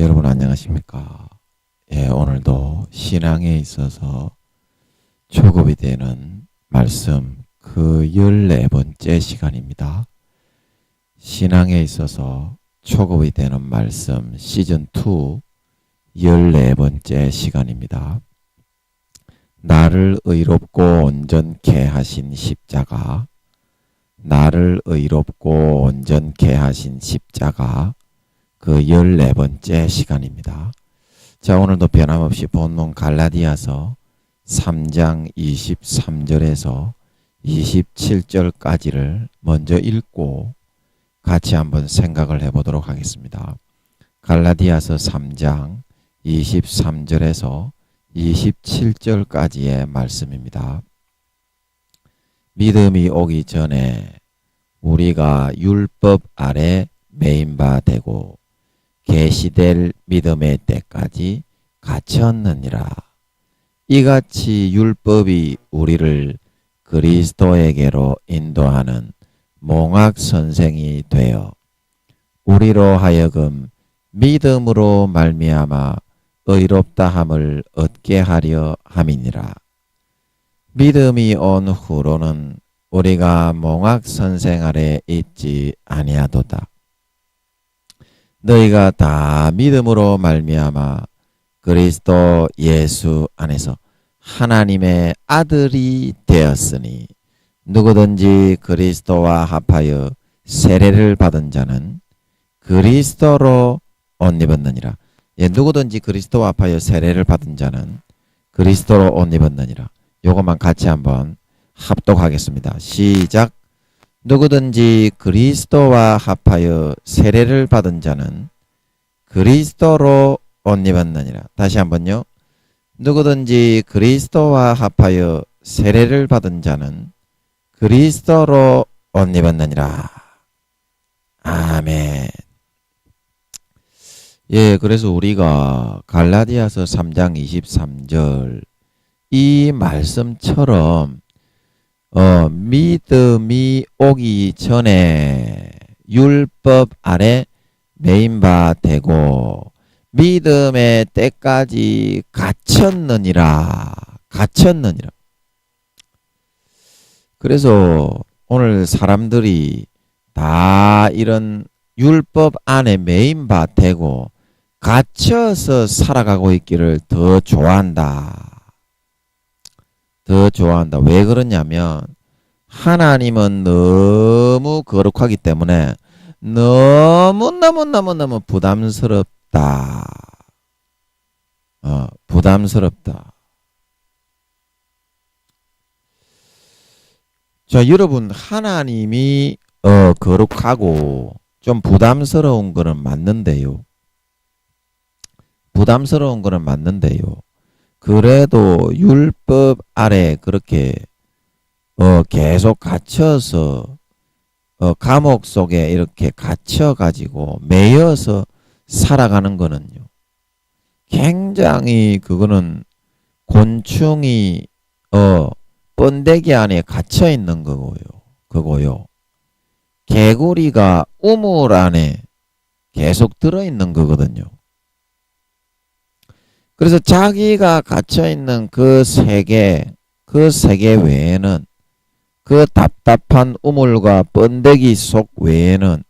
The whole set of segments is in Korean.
여러분 안녕하십니까? 오늘도 신앙에 있어서 초급이 되는 말씀 그 14번째 시간입니다. 신앙에 있어서 초급이 되는 말씀 시즌2 14번째 시간입니다. 나를 의롭고 온전케 하신 십자가, 나를 의롭고 온전케 하신 십자가, 그 14번째 시간입니다. 자, 오늘도 변함없이 본문 갈라디아서 3장 23절에서 27절까지를 먼저 읽고 같이 한번 생각을 해보도록 하겠습니다. 갈라디아서 3장 23절에서 27절까지의 말씀입니다. 믿음이 오기 전에 우리가 율법 아래 매인 바 되고 계시될 믿음의 때까지 갇혔느니라. 이같이 율법이 우리를 그리스도에게로 인도하는 몽학 선생이 되어 우리로 하여금 믿음으로 말미암아 의롭다함을 얻게 하려 함이니라. 믿음이 온 후로는 우리가 몽학 선생 아래 있지 아니하도다. 너희가 다 믿음으로 말미암아 그리스도 예수 안에서 하나님의 아들이 되었으니 누구든지 그리스도와 합하여 세례를 받은 자는 그리스도로 옷 입었느니라. 누구든지 그리스도와 합하여 세례를 받은 자는 그리스도로 옷 입었느니라. 요것만 같이 한번 합독하겠습니다. 시작. 누구든지 그리스도와 합하여 세례를 받은 자는 그리스도로 옷 입었느니라. 다시 한번요. 누구든지 그리스도와 합하여 세례를 받은 자는 그리스도로 옷 입었느니라. 아멘. 그래서 우리가 갈라디아서 3장 23절 이 말씀처럼 믿음이 오기 전에 율법 아래 매인 바 되고 믿음의 때까지 갇혔느니라. 그래서 오늘 사람들이 다 이런 율법 안에 매인 바 되고 갇혀서 살아가고 있기를 더 좋아한다. 왜 그러냐면 하나님은 너무 거룩하기 때문에 너무 부담스럽다. 부담스럽다. 자, 여러분 하나님이 거룩하고 좀 부담스러운 거는 맞는데요. 그래도 율법 아래 그렇게 계속 갇혀서 감옥 속에 이렇게 갇혀가지고 매여서 살아가는 거는요. 굉장히 그거는 곤충이 번데기 안에 갇혀 있는 그거요. 개구리가 우물 안에 계속 들어있는 거거든요. 그래서 자기가 갇혀있는 그 세계 외에는 그 답답한 우물과 번데기 속 외에는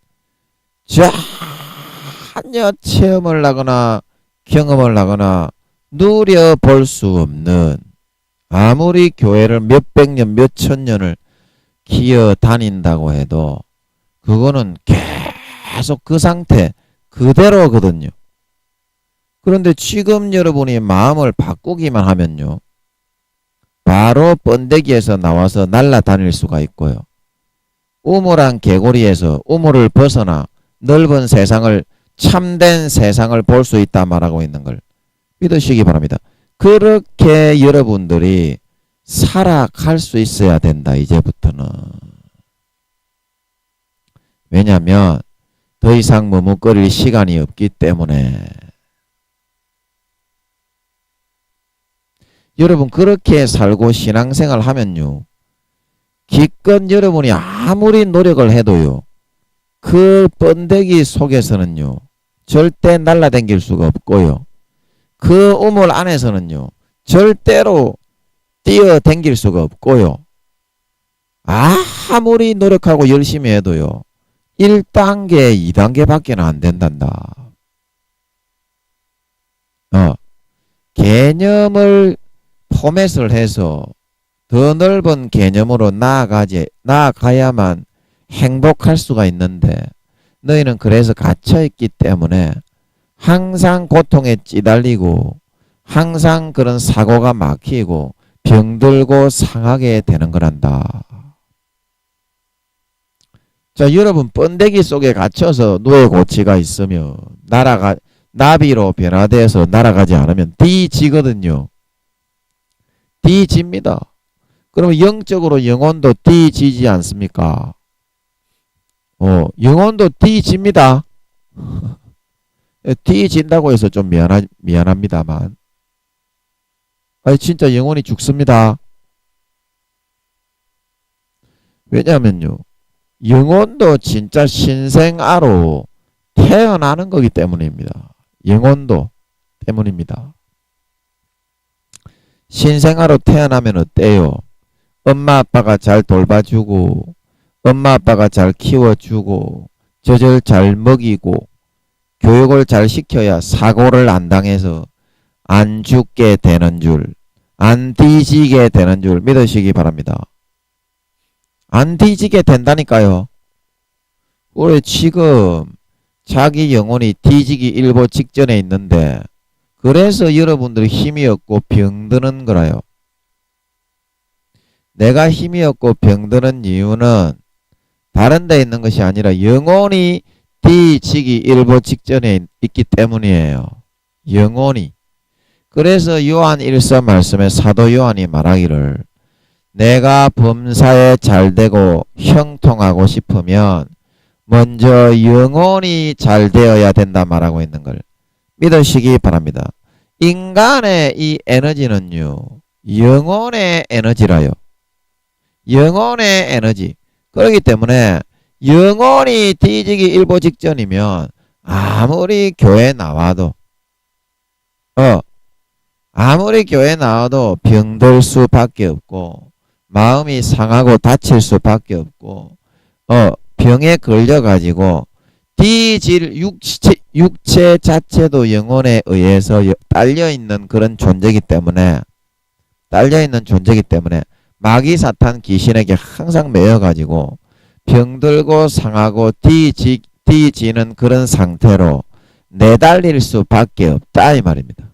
전혀 체험을 하거나 경험을 하거나 누려볼 수 없는 아무리 교회를 몇백 년, 몇천 년을 기어 다닌다고 해도 그거는 계속 그 상태 그대로거든요. 그런데 지금 여러분이 마음을 바꾸기만 하면요. 바로 번데기에서 나와서 날아다닐 수가 있고요. 우물한 개구리에서 우물을 벗어나 넓은 세상을 참된 세상을 볼 수 있다 말하고 있는 걸 믿으시기 바랍니다. 그렇게 여러분들이 살아갈 수 있어야 된다. 이제부터는. 왜냐하면 더 이상 머뭇거릴 시간이 없기 때문에. 여러분 그렇게 살고 신앙생활 하면요. 기껏 여러분이 아무리 노력을 해도요. 그 번데기 속에서는요. 절대 날라다닐 수가 없고요. 그 우물 안에서는요. 절대로 뛰어다닐 수가 없고요. 아무리 노력하고 열심히 해도요. 1단계, 2단계밖에 안 된단다. 개념을 포맷을 해서 더 넓은 개념으로 나아가야만 행복할 수가 있는데 너희는 그래서 갇혀있기 때문에 항상 고통에 찌달리고 항상 그런 사고가 막히고 병들고 상하게 되는 거란다. 자, 여러분 번데기 속에 갇혀서 누에 고치가 있으면 나비로 변화돼서 날아가지 않으면 뒤지거든요. 뒤집니다. 그러면 영적으로 영혼도 뒤지지 않습니까? 영혼도 뒤집니다. 뒤진다고 해서 좀 미안합니다만. 아니, 진짜 영혼이 죽습니다. 왜냐면요. 영혼도 진짜 신생아로 태어나는 거기 때문입니다. 영혼도 때문입니다. 신생아로 태어나면 어때요? 엄마 아빠가 잘 돌봐주고 엄마 아빠가 잘 키워주고 젖을 잘 먹이고 교육을 잘 시켜야 사고를 안 당해서 안 죽게 되는 줄, 안 뒤지게 되는 줄 믿으시기 바랍니다. 안 뒤지게 된다니까요. 우리 지금 자기 영혼이 뒤지기 일보 직전에 있는데 그래서 여러분들이 힘이 없고 병드는 거라요. 내가 힘이 없고 병드는 이유는 다른 데 있는 것이 아니라 영혼이 뒤지기 일보 직전에 있기 때문이에요. 영혼이. 그래서 요한 1서 말씀에 사도 요한이 말하기를 내가 범사에 잘되고 형통하고 싶으면 먼저 영혼이 잘 되어야 된다 말하고 있는 걸 믿으시기 바랍니다. 인간의 이 에너지는요. 영혼의 에너지라요. 영혼의 에너지. 그렇기 때문에 영혼이 뒤지기 일보 직전이면 아무리 교회 나와도 병들 수밖에 없고 마음이 상하고 다칠 수밖에 없고 병에 걸려가지고 뒤질 육체 자체도 영혼에 의해서 딸려있는 그런 존재이기 때문에 마귀 사탄 귀신에게 항상 매여가지고 병들고 상하고 뒤지는 그런 상태로 내달릴 수밖에 없다 이 말입니다.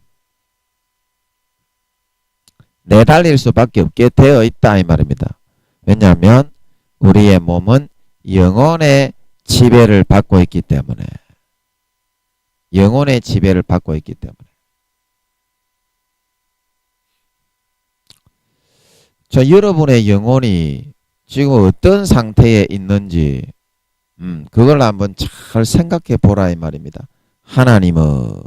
내달릴 수밖에 없게 되어 있다 이 말입니다. 왜냐하면 우리의 몸은 영혼의 지배를 받고 있기 때문에 자, 여러분의 영혼이 지금 어떤 상태에 있는지 그걸 한번 잘 생각해 보라 이 말입니다. 하나님은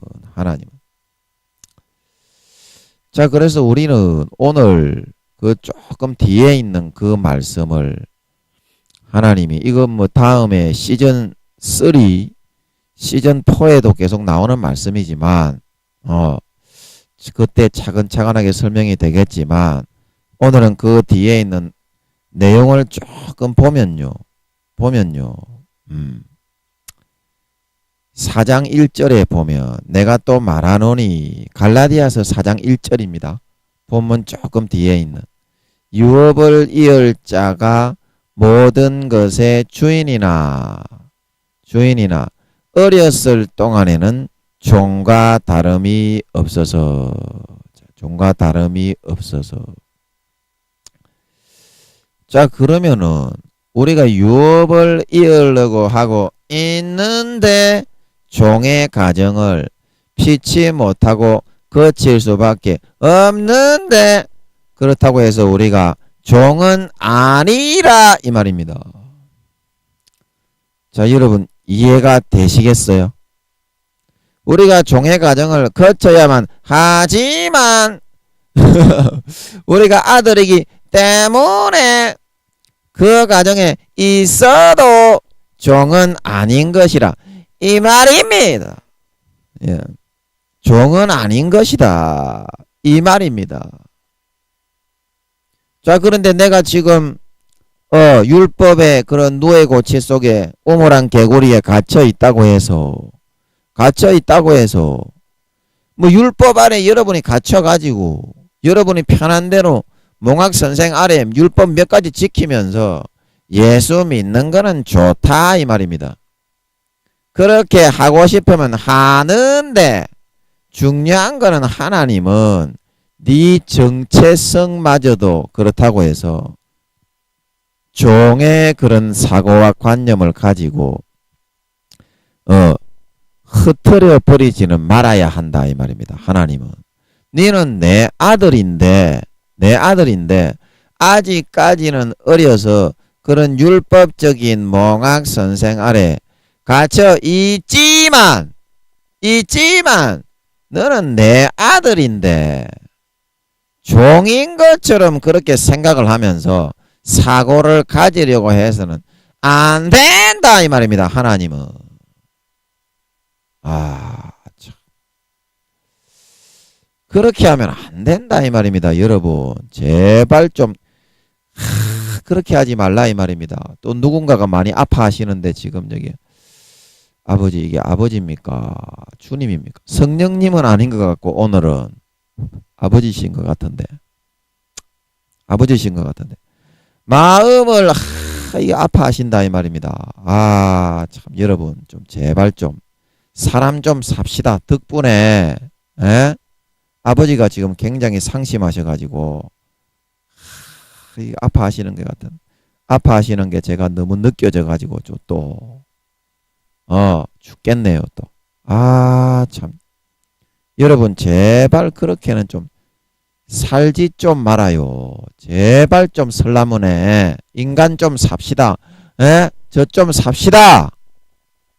자, 그래서 우리는 오늘 그 조금 뒤에 있는 그 말씀을 하나님이 이거 뭐 다음에 시즌 3, 시즌 4에도 계속 나오는 말씀이지만 그때 차근차근하게 설명이 되겠지만 오늘은 그 뒤에 있는 내용을 조금 보면요. 4장 1절에 보면 내가 또 말하노니 갈라디아서 4장 1절입니다. 본문 조금 뒤에 있는 유업을 이을 자가 모든 것의 주인이나 어렸을 동안에는 종과 다름이 없어서 자, 그러면은 우리가 유업을 이으려고 하고 있는데 종의 가정을 피치 못하고 거칠 수밖에 없는데 그렇다고 해서 우리가 종은 아니라 이 말입니다. 자, 여러분 이해가 되시겠어요? 우리가 종의 가정을 거쳐야만 하지만 우리가 아들이기 때문에 그 가정에 있어도 종은 아닌 것이라 이 말입니다. 예. 종은 아닌 것이다. 이 말입니다. 자, 그런데 내가 지금 율법의 그런 누에 고치 속에 우물한 개구리에 갇혀 있다고 해서 뭐 율법 아래 여러분이 갇혀 가지고 여러분이 편한 대로 몽학 선생 아래 율법 몇 가지 지키면서 예수 믿는 거는 좋다 이 말입니다. 그렇게 하고 싶으면 하는데 중요한 거는 하나님은 네 정체성마저도 그렇다고 해서 종의 그런 사고와 관념을 가지고 흐트려 버리지는 말아야 한다 이 말입니다. 하나님은 너는 내 아들인데 아직까지는 어려서 그런 율법적인 몽학 선생 아래 갇혀 있지만 너는 내 아들인데 종인 것처럼 그렇게 생각을 하면서 사고를 가지려고 해서는 안 된다 이 말입니다. 하나님은 참. 그렇게 하면 안 된다 이 말입니다. 여러분 제발 좀 그렇게 하지 말라 이 말입니다. 또 누군가가 많이 아파하시는데 지금 여기 아버지 이게 아버지입니까? 주님입니까? 성령님은 아닌 것 같고 오늘은 아버지신 것 같은데 마음을 이게 아파하신다 이 말입니다. 참 여러분 좀 제발 좀 사람 좀 삽시다. 덕분에 아버지가 지금 굉장히 상심하셔가지고 아파하시는 것 같은 아파하시는 게 제가 너무 느껴져가지고 또 죽겠네요 또. 참 여러분 제발 그렇게는 좀 살지 좀 말아요. 제발 좀 설라문에 인간 좀 삽시다. 저 좀 삽시다.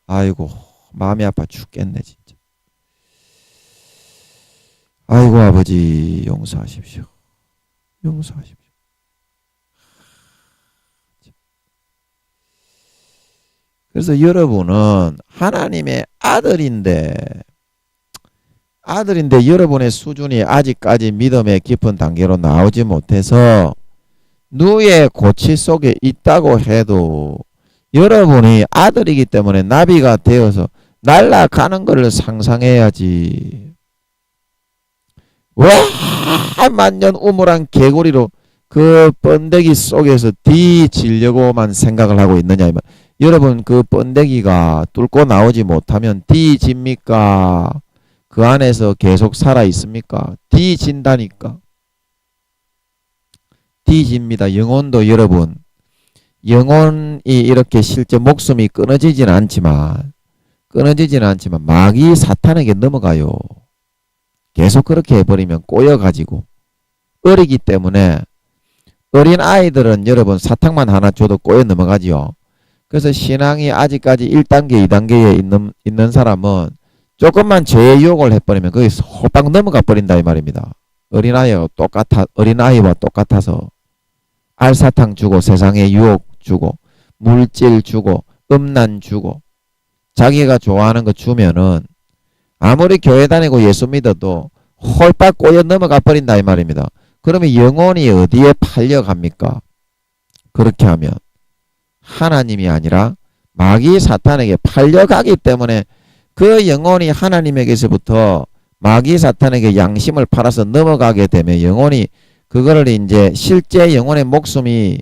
아이고 마음이 아파 죽겠네 진짜. 아이고 아버지 용서하십시오. 그래서 여러분은 하나님의 아들인데 여러분의 수준이 아직까지 믿음의 깊은 단계로 나오지 못해서 누의 고치 속에 있다고 해도 여러분이 아들이기 때문에 나비가 되어서 날아가는 것을 상상해야지. 왜 만년 우물한 개구리로 그 번데기 속에서 뒤지려고만 생각을 하고 있느냐. 여러분 그 번데기가 뚫고 나오지 못하면 뒤집니까? 그 안에서 계속 살아 있습니까? 뒤진다니까. 뒤집니다. 영혼도 여러분 영혼이 이렇게 실제 목숨이 끊어지진 않지만 마귀 사탄에게 넘어가요. 계속 그렇게 해버리면 꼬여가지고 어리기 때문에 어린 아이들은 여러분 사탕만 하나 줘도 꼬여 넘어가지요. 그래서 신앙이 아직까지 1단계 2단계에 있는 사람은 조금만 죄의 유혹을 해버리면 거기서 홀딱 넘어가 버린다 이 말입니다. 어린아이와 똑같아서 알사탕 주고 세상에 유혹 주고 물질 주고 음란 주고 자기가 좋아하는 거 주면은 아무리 교회 다니고 예수 믿어도 홀딱 꼬여 넘어가 버린다 이 말입니다. 그러면 영혼이 어디에 팔려갑니까? 그렇게 하면 하나님이 아니라 마귀 사탄에게 팔려가기 때문에 그 영혼이 하나님에게서부터 마귀 사탄에게 양심을 팔아서 넘어가게 되면 영혼이 그거를 이제 실제 영혼의 목숨은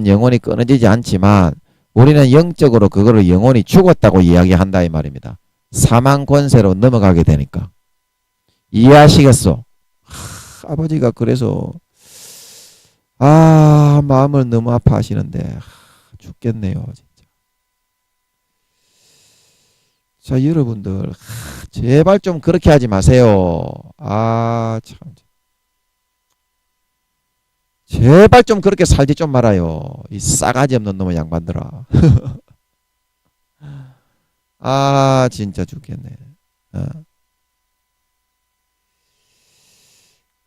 영혼이 끊어지지 않지만 우리는 영적으로 그거를 영혼이 죽었다고 이야기한다 이 말입니다. 사망 권세로 넘어가게 되니까. 이해하시겠소? 아버지가 그래서 마음을 너무 아파하시는데 죽겠네요 진짜. 자 여러분들 제발 좀 그렇게 하지 마세요. 참 제발 좀 그렇게 살지 좀 말아요. 이 싸가지 없는 놈의 양반들아. 진짜 죽겠네.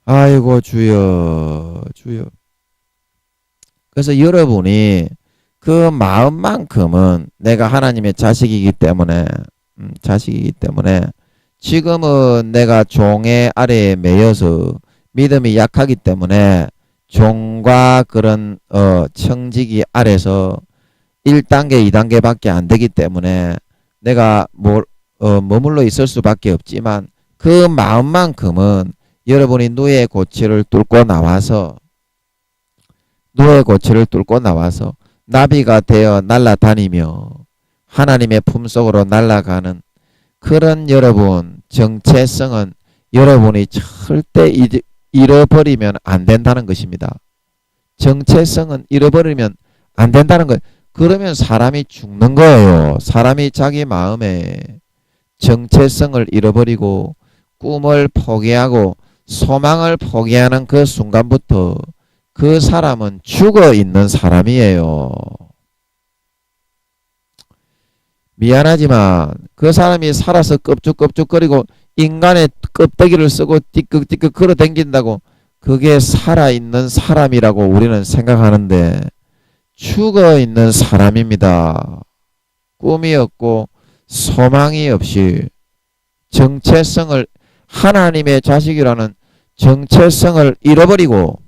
아이고 주여. 그래서 여러분이 그 마음만큼은 내가 하나님의 자식이기 때문에 지금은 내가 종의 아래에 매여서 믿음이 약하기 때문에 종과 그런 청지기 아래서 1단계, 2단계밖에 안 되기 때문에 내가 머물러 있을 수밖에 없지만 그 마음만큼은 여러분이 누의 고치를 뚫고 나와서 나비가 되어 날아다니며 하나님의 품속으로 날아가는 그런 여러분 정체성은 여러분이 절대 잃어버리면 안 된다는 것입니다. 정체성은 잃어버리면 안 된다는 거예요. 그러면 사람이 죽는 거예요. 사람이 자기 마음에 정체성을 잃어버리고 꿈을 포기하고 소망을 포기하는 그 순간부터 그 사람은 죽어 있는 사람이에요. 미안하지만 그 사람이 살아서 껍죽껍죽거리고 인간의 껍데기를 쓰고 띠끗띠끗 걸어 댕긴다고 그게 살아있는 사람이라고 우리는 생각하는데 죽어 있는 사람입니다. 꿈이 없고 소망이 없이 정체성을 하나님의 자식이라는 정체성을 잃어버리고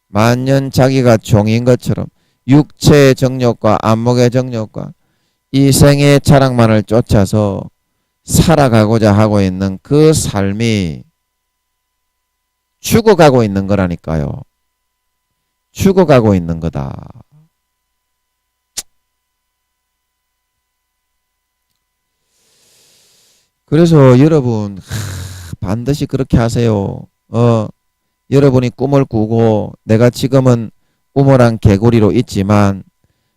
만년 자기가 종인 것처럼 육체의 정욕과 안목의 정욕과 이생의 자랑만을 쫓아서 살아가고자 하고 있는 그 삶이 죽어가고 있는 거라니까요. 죽어가고 있는 거다. 그래서 여러분 반드시 그렇게 하세요. 여러분이 꿈을 꾸고 내가 지금은 우물한 개구리로 있지만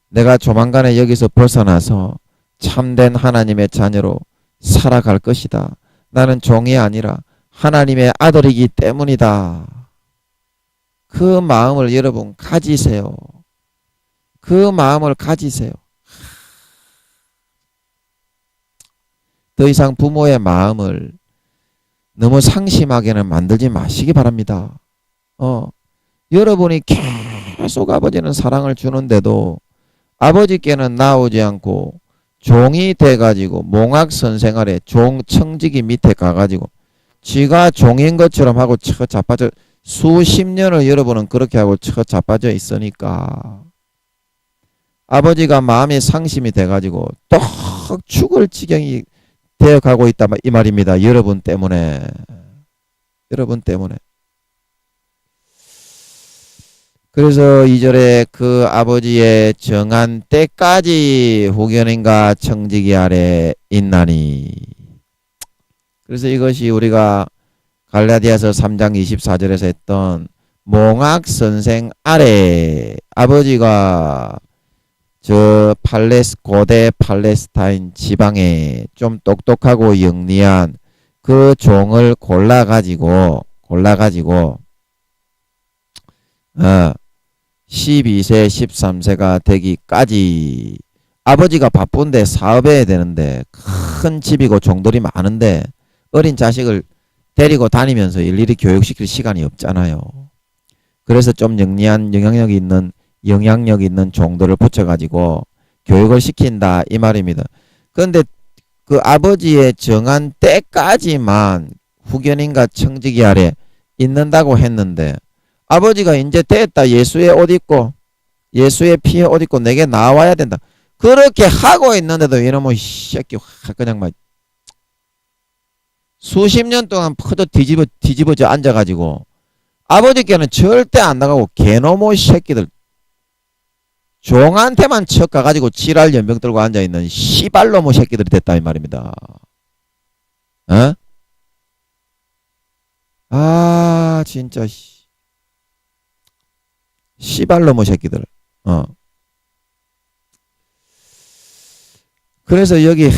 내가 조만간에 여기서 벗어나서 참된 하나님의 자녀로 살아갈 것이다. 나는 종이 아니라 하나님의 아들이기 때문이다. 그 마음을 여러분 가지세요. 그 마음을 가지세요. 더 이상 부모의 마음을 너무 상심하게는 만들지 마시기 바랍니다. 여러분이 계속 아버지는 사랑을 주는데도 아버지께는 나오지 않고 종이 돼가지고 몽학선생 아래 종청지기 밑에 가가지고 지가 종인 것처럼 하고 처 자빠져 수십 년을 여러분은 그렇게 하고 처 자빠져 있으니까 아버지가 마음이 상심이 돼가지고 떡 죽을 지경이 되어가고 있다 이 말입니다. 여러분 때문에. 그래서 2절에 그 아버지의 정한 때까지 후견인과 청지기 아래 있나니. 그래서 이것이 우리가 갈라디아서 3장 24절에서 했던 몽학 선생 아버지가 저 고대 팔레스타인 지방에 좀 똑똑하고 영리한 그 종을 골라가지고 12세 13세가 되기까지 아버지가 바쁜데 사업해야 되는데 큰 집이고 종들이 많은데 어린 자식을 데리고 다니면서 일일이 교육시킬 시간이 없잖아요. 그래서 좀 영리한 영향력 있는 종들을 붙여가지고 교육을 시킨다 이 말입니다. 그런데 그 아버지의 정한 때까지만 후견인과 청지기 아래 있는다고 했는데 아버지가 이제 됐다. 예수의 옷 입고 예수의 피에 옷 입고 내게 나와야 된다. 그렇게 하고 있는데도 이놈의 새끼 그냥 막 수십 년 동안 퍼져 뒤집어져 앉아가지고 아버지께는 절대 안 나가고 개놈의 새끼들 종한테만 척가가지고 지랄 연병 들고 앉아있는 씨발놈의 새끼들이 됐다 이 말입니다. 진짜 씨발놈의 새끼들. 그래서 여기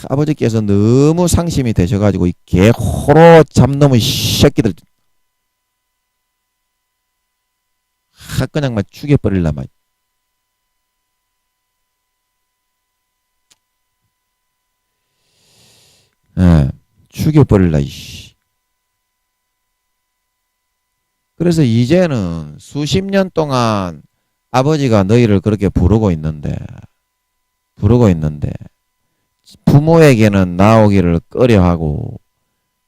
아버지께서 너무 상심이 되셔가지고 이 개호로 잡놈의 새끼들 그냥 막 죽여버릴라 막. 죽여버릴라 이씨. 그래서 이제는 수십 년 동안 아버지가 너희를 그렇게 부르고 있는데 부모에게는 나오기를 꺼려하고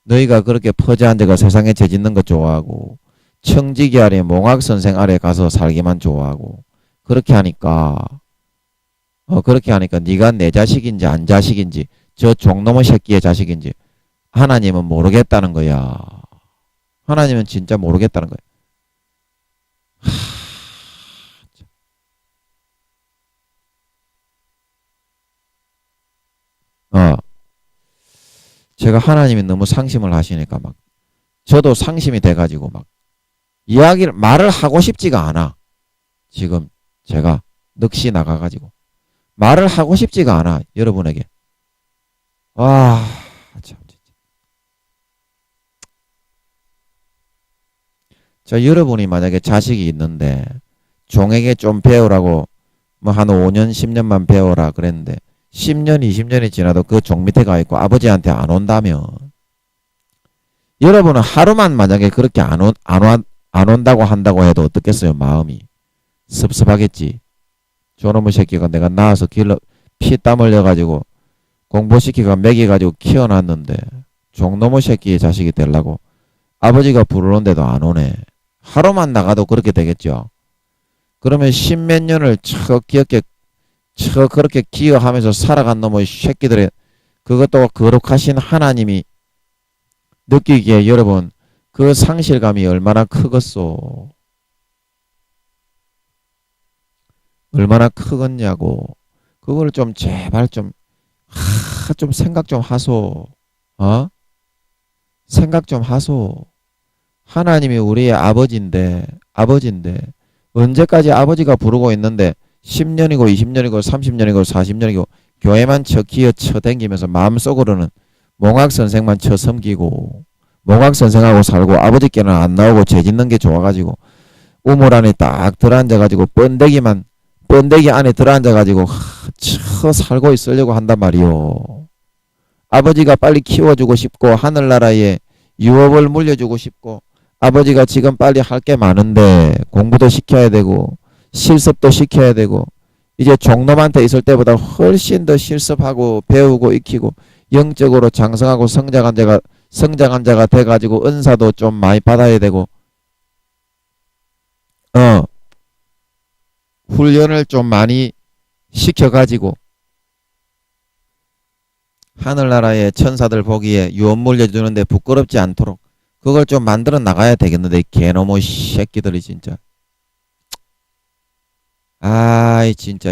너희가 그렇게 퍼즈한데가 세상에 재짓는 것 좋아하고 청지기 아래 몽학선생 아래 가서 살기만 좋아하고 그렇게 하니까 네가 내 자식인지 안 자식인지 저 종놈의 새끼의 자식인지 하나님은 모르겠다는 거야. 하나님은 진짜 모르겠다는 거야. 제가 하나님이 너무 상심을 하시니까 막 저도 상심이 돼가지고 막 말을 하고 싶지가 않아. 지금 제가 넋이 나가가지고 말을 하고 싶지가 않아. 여러분에게. 와, 참. 여러분이 만약에 자식이 있는데 종에게 좀 배우라고 뭐 한 5년 10년만 배워라 그랬는데 10년 20년이 지나도 그 종 밑에 가 있고 아버지한테 안 온다면 여러분은 하루만 만약에 그렇게 안 온다고 한다고 해도 어떻겠어요? 마음이 섭섭하겠지. 저놈의 새끼가 내가 낳아서 피땀 흘려가지고 공부시키고 먹여가지고 키워놨는데 종놈의 새끼의 자식이 되려고 아버지가 부르는데도 안 오네. 하루만 나가도 그렇게 되겠죠. 그러면 십몇 년을 그렇게 기여하면서 살아간 놈의 새끼들의 그것도 거룩하신 하나님이 느끼기에 여러분 그 상실감이 얼마나 크겠소. 얼마나 크겠냐고. 그걸 좀 제발 좀 생각 좀 하소. 생각 좀 하소. 하나님이 우리의 아버지인데 언제까지 아버지가 부르고 있는데 10년이고 20년이고 30년이고 40년이고 교회만 쳐댕기면서 마음속으로는 몽학선생만 섬기고 몽학선생하고 살고 아버지께는 안 나오고 죄짓는 게 좋아가지고 우물 안에 딱 들어앉아가지고 번데기 안에 들어앉아가지고 살고 있으려고 한단 말이요. 아버지가 빨리 키워주고 싶고 하늘나라에 유업을 물려주고 싶고 아버지가 지금 빨리 할 게 많은데 공부도 시켜야 되고 실습도 시켜야 되고 이제 종놈한테 있을 때보다 훨씬 더 실습하고 배우고 익히고 영적으로 장성하고 성장한 자가 돼가지고 은사도 좀 많이 받아야 되고 훈련을 좀 많이 시켜가지고 하늘나라의 천사들 보기에 유언 물려주는데 부끄럽지 않도록 그걸 좀 만들어 나가야 되겠는데 개놈의 새끼들이 진짜 아이 진짜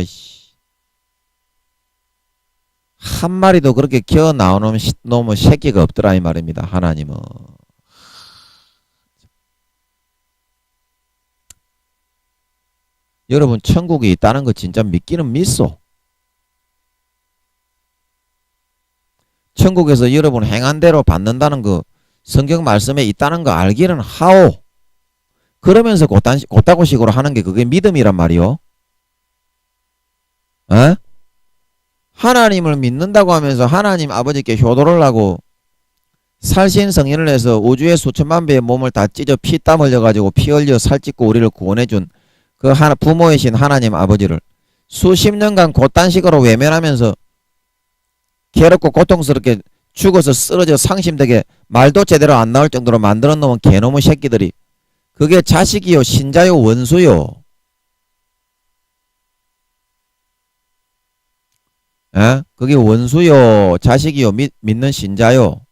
한 마리도 그렇게 기어 나오는 놈의 새끼가 없더라 이 말입니다. 하나님은 여러분 천국이 있다는 거 진짜 믿기는 믿소. 천국에서 여러분 행한 대로 받는다는 거 성경 말씀에 있다는 거 알기는 하오. 그러면서 곧다고식으로 하는 게 그게 믿음이란 말이요. 하나님을 믿는다고 하면서 하나님 아버지께 효도를 하고 살신성인을 해서 우주의 수천만 배의 몸을 다 찢어 피땀 흘려가지고 피 흘려 살찢고 우리를 구원해준 그 부모이신 하나님 아버지를 수십 년간 곧단식으로 외면하면서 괴롭고 고통스럽게 죽어서 쓰러져 상심되게 말도 제대로 안 나올 정도로 만들어 놓은 개놈의 새끼들이 그게 자식이요 신자요 원수요. 그게 원수요 자식이요 믿는 신자요.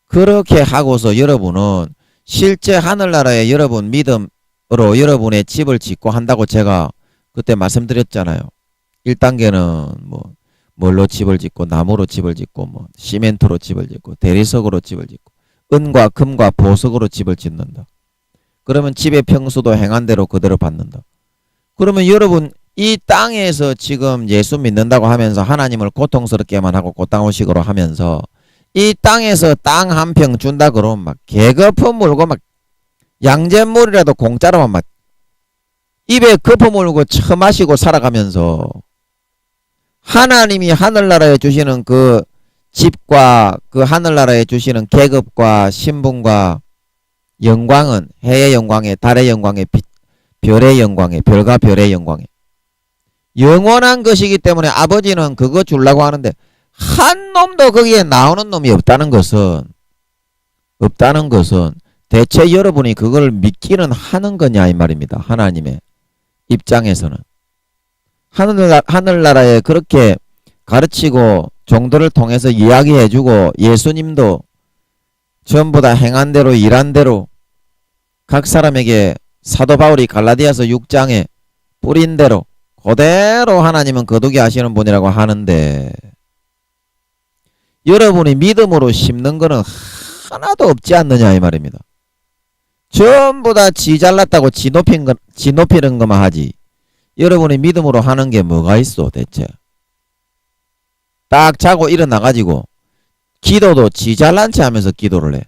그렇게 하고서 여러분은 실제 하늘나라에 여러분 믿음으로 여러분의 집을 짓고 한다고 제가 그때 말씀드렸잖아요. 1단계는 뭘로 집을 짓고 나무로 집을 짓고 시멘트로 집을 짓고 대리석으로 집을 짓고 은과 금과 보석으로 집을 짓는다. 그러면 집의 평수도 행한 대로 그대로 받는다. 그러면 여러분 이 땅에서 지금 예수 믿는다고 하면서 하나님을 고통스럽게만 하고 고땅오식으로 하면서 이 땅에서 땅 한 평 준다 그러면 막 개거품 물고 막 양잿물이라도 공짜로 막 입에 거품 물고 처마시고 살아가면서 하나님이 하늘나라에 주시는 그 집과 그 하늘나라에 주시는 계급과 신분과 영광은 해의 영광에 달의 영광에 별의 영광에 별과 별의 영광에 영원한 것이기 때문에 아버지는 그거 주려고 하는데 한 놈도 거기에 나오는 놈이 없다는 것은 대체 여러분이 그걸 믿기는 하는 거냐 이 말입니다. 하나님의 입장에서는. 하늘나라에 그렇게 가르치고 종들을 통해서 이야기해주고 예수님도 전부 다 행한 대로 일한 대로 각 사람에게 사도 바울이 갈라디아서 6장에 뿌린 대로 그대로 하나님은 거두게 하시는 분이라고 하는데 여러분이 믿음으로 심는 거는 하나도 없지 않느냐 이 말입니다. 전부 다 지 잘났다고 지 높이는 것만 하지 여러분이 믿음으로 하는 게 뭐가 있어 대체. 딱 자고 일어나가지고 기도도 지 잘난 체 하면서 기도를 해.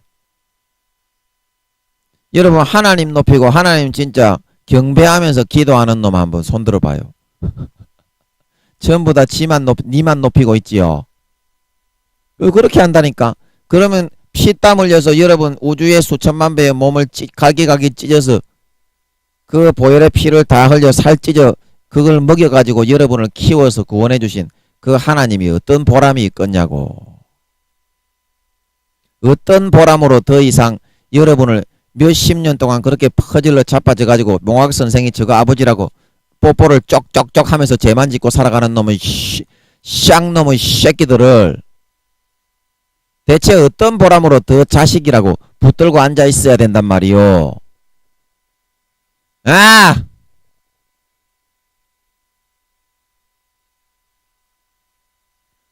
여러분 하나님 높이고 하나님 진짜 경배하면서 기도하는 놈 한번 손들어 봐요. 전부 다 니만 높이고 있지요. 그렇게 한다니까. 그러면 피땀 흘려서 여러분 우주의 수천만 배의 몸을 갈기갈기 찢어서 그 보혈의 피를 다 흘려 살 찢어 그걸 먹여가지고 여러분을 키워서 구원해 주신 그 하나님이 어떤 보람이 있겠냐고. 어떤 보람으로 더 이상 여러분을 몇십 년 동안 그렇게 퍼질러 자빠져가지고 몽학 선생이 저거 아버지라고 뽀뽀를 쪽쪽쪽 하면서 죄만 짓고 살아가는 놈의 쌍놈의 새끼들을 대체 어떤 보람으로 더 자식이라고 붙들고 앉아 있어야 된단 말이요. 아!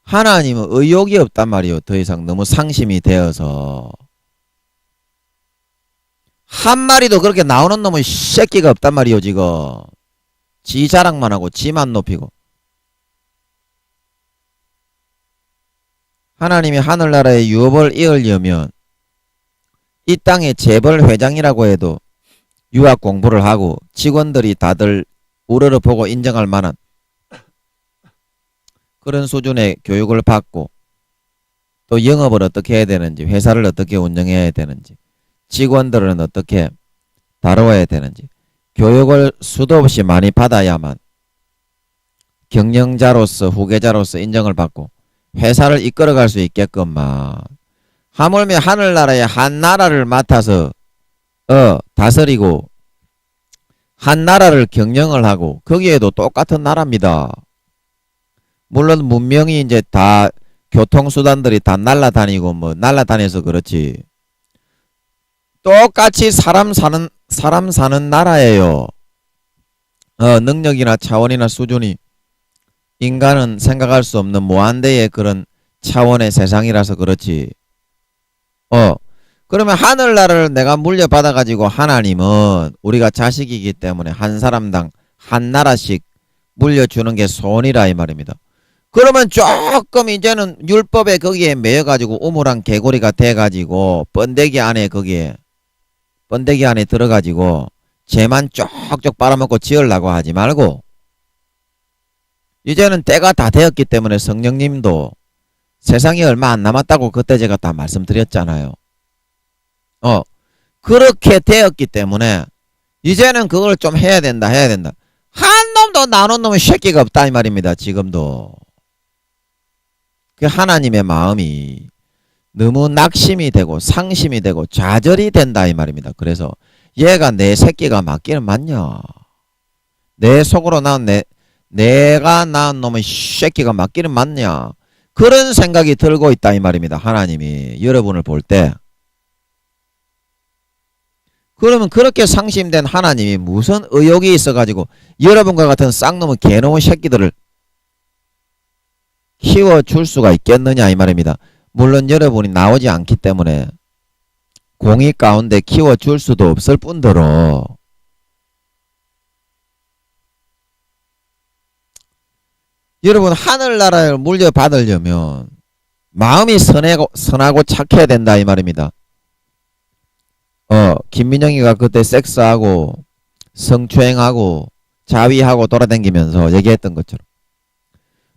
하나님은 의욕이 없단 말이요. 더 이상 너무 상심이 되어서. 한 마리도 그렇게 나오는 놈의 새끼가 없단 말이요. 지금. 지 자랑만 하고 지만 높이고. 하나님이 하늘나라의 유업을 이으려면 이 땅의 재벌 회장이라고 해도 유학 공부를 하고 직원들이 다들 우러러보고 인정할 만한 그런 수준의 교육을 받고 또 영업을 어떻게 해야 되는지 회사를 어떻게 운영해야 되는지 직원들은 어떻게 다뤄야 되는지 교육을 수도 없이 많이 받아야만 경영자로서 후계자로서 인정을 받고 회사를 이끌어갈 수 있게끔만 하물며 하늘나라의 한 나라를 맡아서 다스리고 한 나라를 경영을 하고 거기에도 똑같은 나라입니다. 물론 문명이 이제 다 교통수단들이 다 날아다니고 뭐 날아다녀서 그렇지 똑같이 사람 사는 나라예요. 능력이나 차원이나 수준이 인간은 생각할 수 없는 무한대의 그런 차원의 세상이라서 그렇지. 그러면 하늘나라를 내가 물려받아 가지고 하나님은 우리가 자식이기 때문에 한 사람당 한 나라씩 물려주는 게 소원이라 이 말입니다. 그러면 조금 이제는 율법에 거기에 매여가지고 우물한 개구리가 돼가지고 번데기 안에 들어가지고 죄만 쪽쪽 빨아먹고 지으려고 하지 말고 이제는 때가 다 되었기 때문에 성령님도 세상이 얼마 안 남았다고 그때 제가 다 말씀드렸잖아요. 그렇게 되었기 때문에 이제는 그걸 좀 해야 된다. 한 놈도 나오는 놈의 새끼가 없다 이 말입니다. 지금도. 그 하나님의 마음이 너무 낙심이 되고 상심이 되고 좌절이 된다 이 말입니다. 그래서 얘가 내 새끼가 맞기는 맞냐? 내 속으로 낳은 내가 낳은 놈의 새끼가 맞기는 맞냐? 그런 생각이 들고 있다 이 말입니다. 하나님이 여러분을 볼 때. 그러면 그렇게 상심된 하나님이 무슨 의욕이 있어가지고 여러분과 같은 쌍놈의 개놈의 새끼들을 키워줄 수가 있겠느냐 이 말입니다. 물론 여러분이 나오지 않기 때문에 공의 가운데 키워줄 수도 없을 뿐더러 여러분 하늘나라를 물려받으려면 마음이 선하고 착해야 된다 이 말입니다. 김민영이가 그때 섹스하고 성추행하고 자위하고 돌아다니면서 얘기했던 것처럼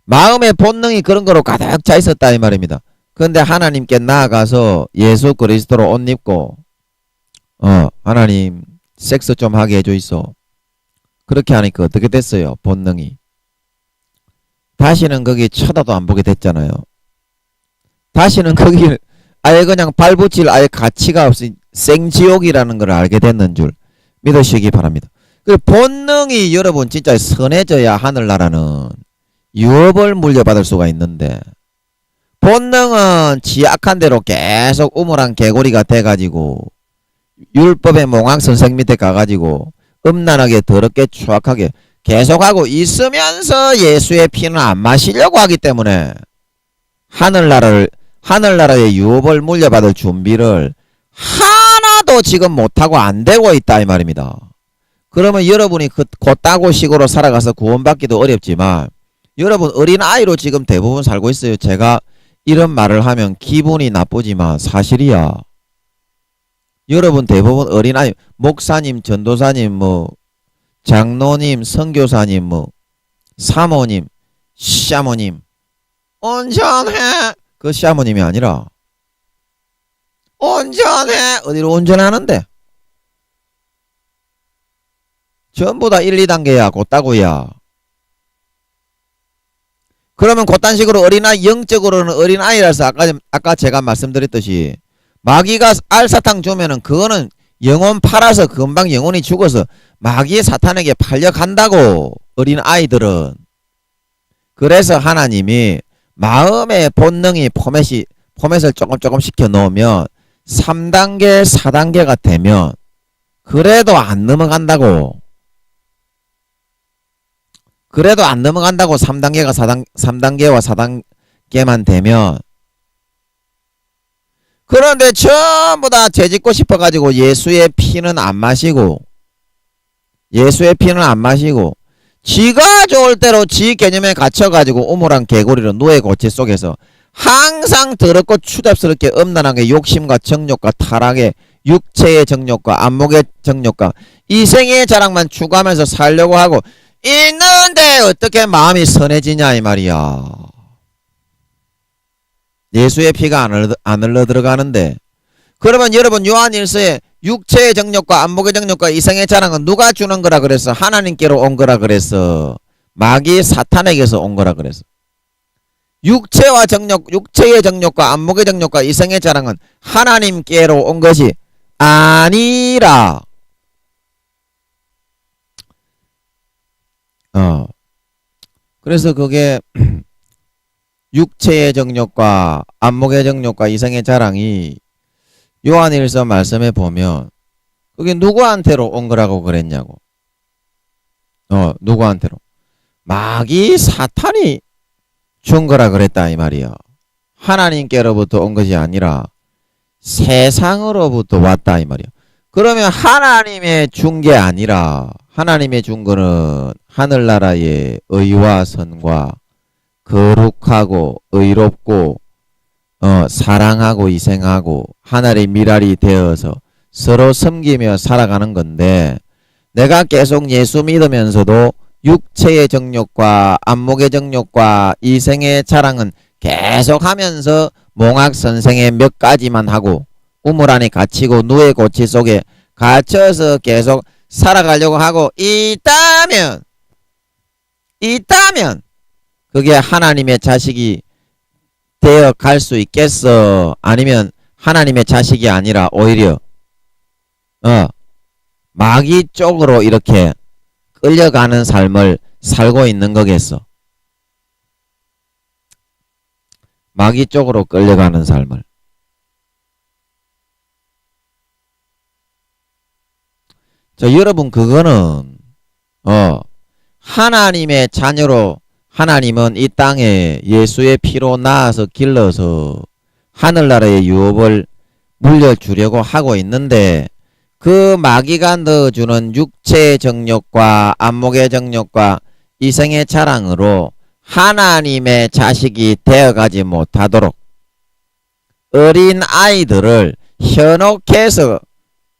마음의 본능이 그런 거로 가득 차 있었다 이 말입니다. 그런데 하나님께 나아가서 예수 그리스도로 옷 입고 하나님 섹스 좀 하게 해줘 있어. 그렇게 하니까 어떻게 됐어요? 본능이 다시는 거기 쳐다도 안 보게 됐잖아요. 다시는 거기 아예 그냥 발붙일 아예 가치가 없인 생지옥이라는 걸 알게 됐는 줄 믿으시기 바랍니다. 그 본능이 여러분 진짜 선해져야 하늘나라는 유업을 물려받을 수가 있는데, 본능은 지약한 대로 계속 우물한 개구리가 돼가지고 율법의 몽학 선생 밑에 가가지고 음란하게 더럽게 추악하게 계속하고 있으면서 예수의 피는 안 마시려고 하기 때문에 하늘나라의 유업을 물려받을 준비를 하나도 지금 못하고 안 되고 있다 이 말입니다. 그러면 여러분이 곧다고식으로 살아가서 구원받기도 어렵지만, 여러분 어린아이로 지금 대부분 살고 있어요. 제가 이런 말을 하면 기분이 나쁘지만 사실이야. 여러분 대부분 어린아이, 목사님, 전도사님, 뭐 장로님, 선교사님, 뭐 사모님, 샤모님, 온전해. 그 샤모님이 아니라 온전해. 어디로 온전하는데? 전부 다 1, 2단계야. 곧다고야. 그러면 그딴 식으로 어린아이, 영적으로는 어린아이라서 아까 제가 말씀드렸듯이 마귀가 알사탕 주면은 그거는 영혼 팔아서 금방 영혼이 죽어서 마귀의 사탄에게 팔려간다고, 어린아이들은. 그래서 하나님이 마음의 본능이 포맷을 조금 시켜 놓으면 3단계, 4단계가 되면 그래도 안 넘어간다고. 그래도 안 넘어간다고. 3단계와 4단계만 되면. 그런데 전부 다 죄짓고 싶어가지고 예수의 피는 안 마시고 지가 좋을 대로 지 개념에 갇혀가지고 우물한 개구리로 누에 고치 속에서 항상 더럽고 추잡스럽게 음란하게 욕심과 정욕과 타락의 육체의 정욕과 안목의 정욕과 이생의 자랑만 추구하면서 살려고 하고 있는데 어떻게 마음이 선해지냐 이 말이야. 예수의 피가 안 흘러 들어가는데. 그러면 여러분 요한일서에 육체의 정욕과 안목의 정욕과 이생의 자랑은 누가 주는 거라 그랬어? 하나님께로 온 거라 그랬어? 마귀 사탄에게서 온 거라 그랬어? 육체의 정욕과 안목의 정욕과 이생의 자랑은 하나님께로 온 것이 아니라. 그래서 그게 육체의 정욕과 안목의 정욕과 이생의 자랑이 요한일서 말씀에 보면 그게 누구한테로 온 거라고 그랬냐고. 누구한테로? 마귀 사탄이 준 거라 그랬다 이 말이야. 하나님께로부터 온 것이 아니라 세상으로부터 왔다 이 말이야. 그러면 하나님의 준 게 아니라, 하나님의 준 거는 하늘나라의 의와 선과 거룩하고 의롭고 사랑하고 희생하고 하늘의 미랄이 되어서 서로 섬기며 살아가는 건데, 내가 계속 예수 믿으면서도 육체의 정욕과 안목의 정욕과 이생의 자랑은 계속하면서 몽학 선생의 몇 가지만 하고 우물 안에 갇히고 누에 고치 속에 갇혀서 계속 살아가려고 하고 있다면 그게 하나님의 자식이 되어 갈 수 있겠어? 아니면 하나님의 자식이 아니라 오히려 마귀 쪽으로 이렇게 끌려가는 삶을 살고 있는 거겠어? 마귀 쪽으로 끌려가는 삶을. 자, 여러분 그거는 하나님의 자녀로, 하나님은 이 땅에 예수의 피로 나아서 길러서 하늘나라의 유업을 물려주려고 하고 있는데, 그 마귀가 넣어주는 육체의 정욕과 안목의 정욕과 이생의 자랑으로 하나님의 자식이 되어가지 못하도록 어린 아이들을 현혹해서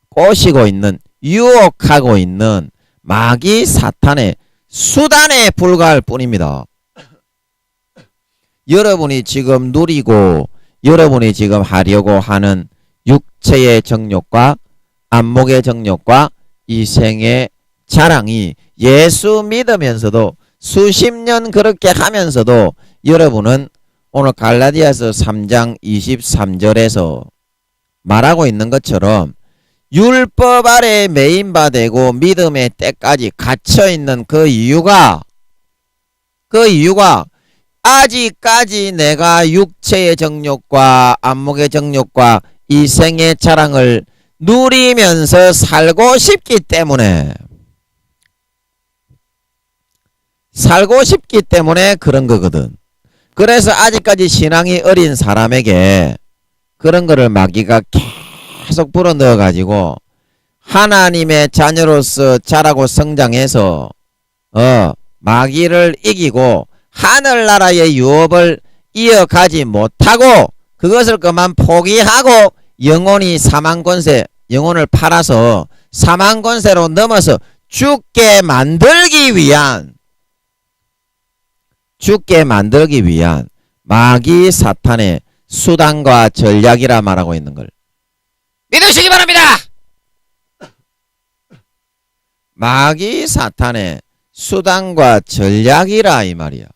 꼬시고 있는, 유혹하고 있는 마귀 사탄의 수단에 불과할 뿐입니다. 여러분이 지금 누리고 여러분이 지금 하려고 하는 육체의 정욕과 안목의 정욕과 이생의 자랑이 예수 믿으면서도 수십 년 그렇게 하면서도 여러분은 오늘 갈라디아서 3장 23절에서 말하고 있는 것처럼 율법 아래 매인바 되고 믿음의 때까지 갇혀있는 그 이유가 아직까지 내가 육체의 정욕과 안목의 정욕과 이 생의 자랑을 누리면서 살고 싶기 때문에 그런 거거든. 그래서 아직까지 신앙이 어린 사람에게 그런 거를 마귀가 계속 불어넣어 가지고 하나님의 자녀로서 자라고 성장해서 마귀를 이기고 하늘나라의 유업을 이어가지 못하고 그것을 그만 포기하고 영혼이 사망권세, 영혼을 팔아서 사망권세로 넘어서 죽게 만들기 위한 마귀 사탄의 수단과 전략이라 말하고 있는 걸 믿으시기 바랍니다. 마귀 사탄의 수단과 전략이라 이 말이야.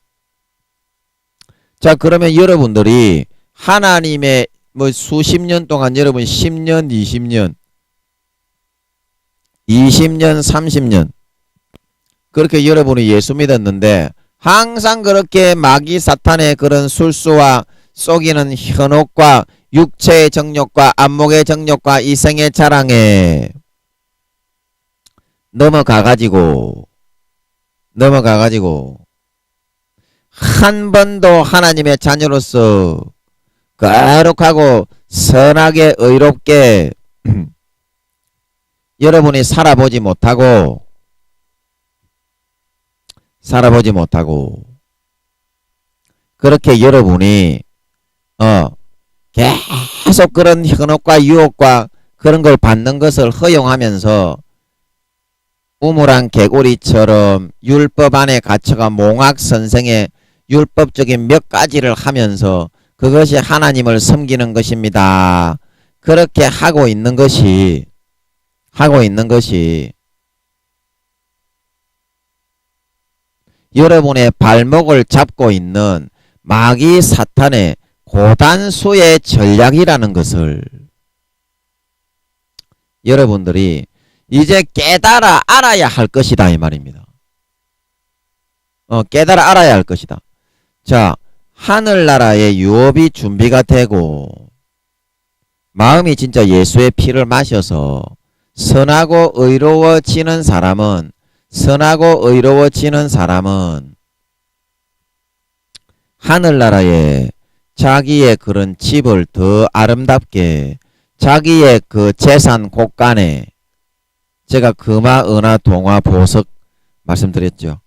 자, 그러면 여러분들이 하나님의 뭐 수십 년 동안 여러분 10년, 20년, 30년 그렇게 여러분이 예수 믿었는데 항상 그렇게 마귀 사탄의 그런 술수와 속이는 현혹과 육체의 정욕과 안목의 정욕과 이생의 자랑에 넘어가가지고 한 번도 하나님의 자녀로서 거룩하고 선하게 의롭게 여러분이 살아보지 못하고 그렇게 여러분이 계속 그런 현혹과 유혹과 그런 걸 받는 것을 허용하면서 우물한 개구리처럼 율법 안에 갇혀가 몽학선생의 율법적인 몇 가지를 하면서 그것이 하나님을 섬기는 것입니다. 그렇게 하고 있는 것이 여러분의 발목을 잡고 있는 마귀 사탄의 고단수의 전략이라는 것을 여러분들이 이제 깨달아 알아야 할 것이다 이 말입니다. 깨달아 알아야 할 것이다. 자, 하늘나라의 유업이 준비가 되고 마음이 진짜 예수의 피를 마셔서 선하고 의로워지는 사람은 하늘나라에 자기의 그런 집을 더 아름답게 자기의 그 재산 곳간에 제가 금화, 은화, 동화, 보석 말씀드렸죠.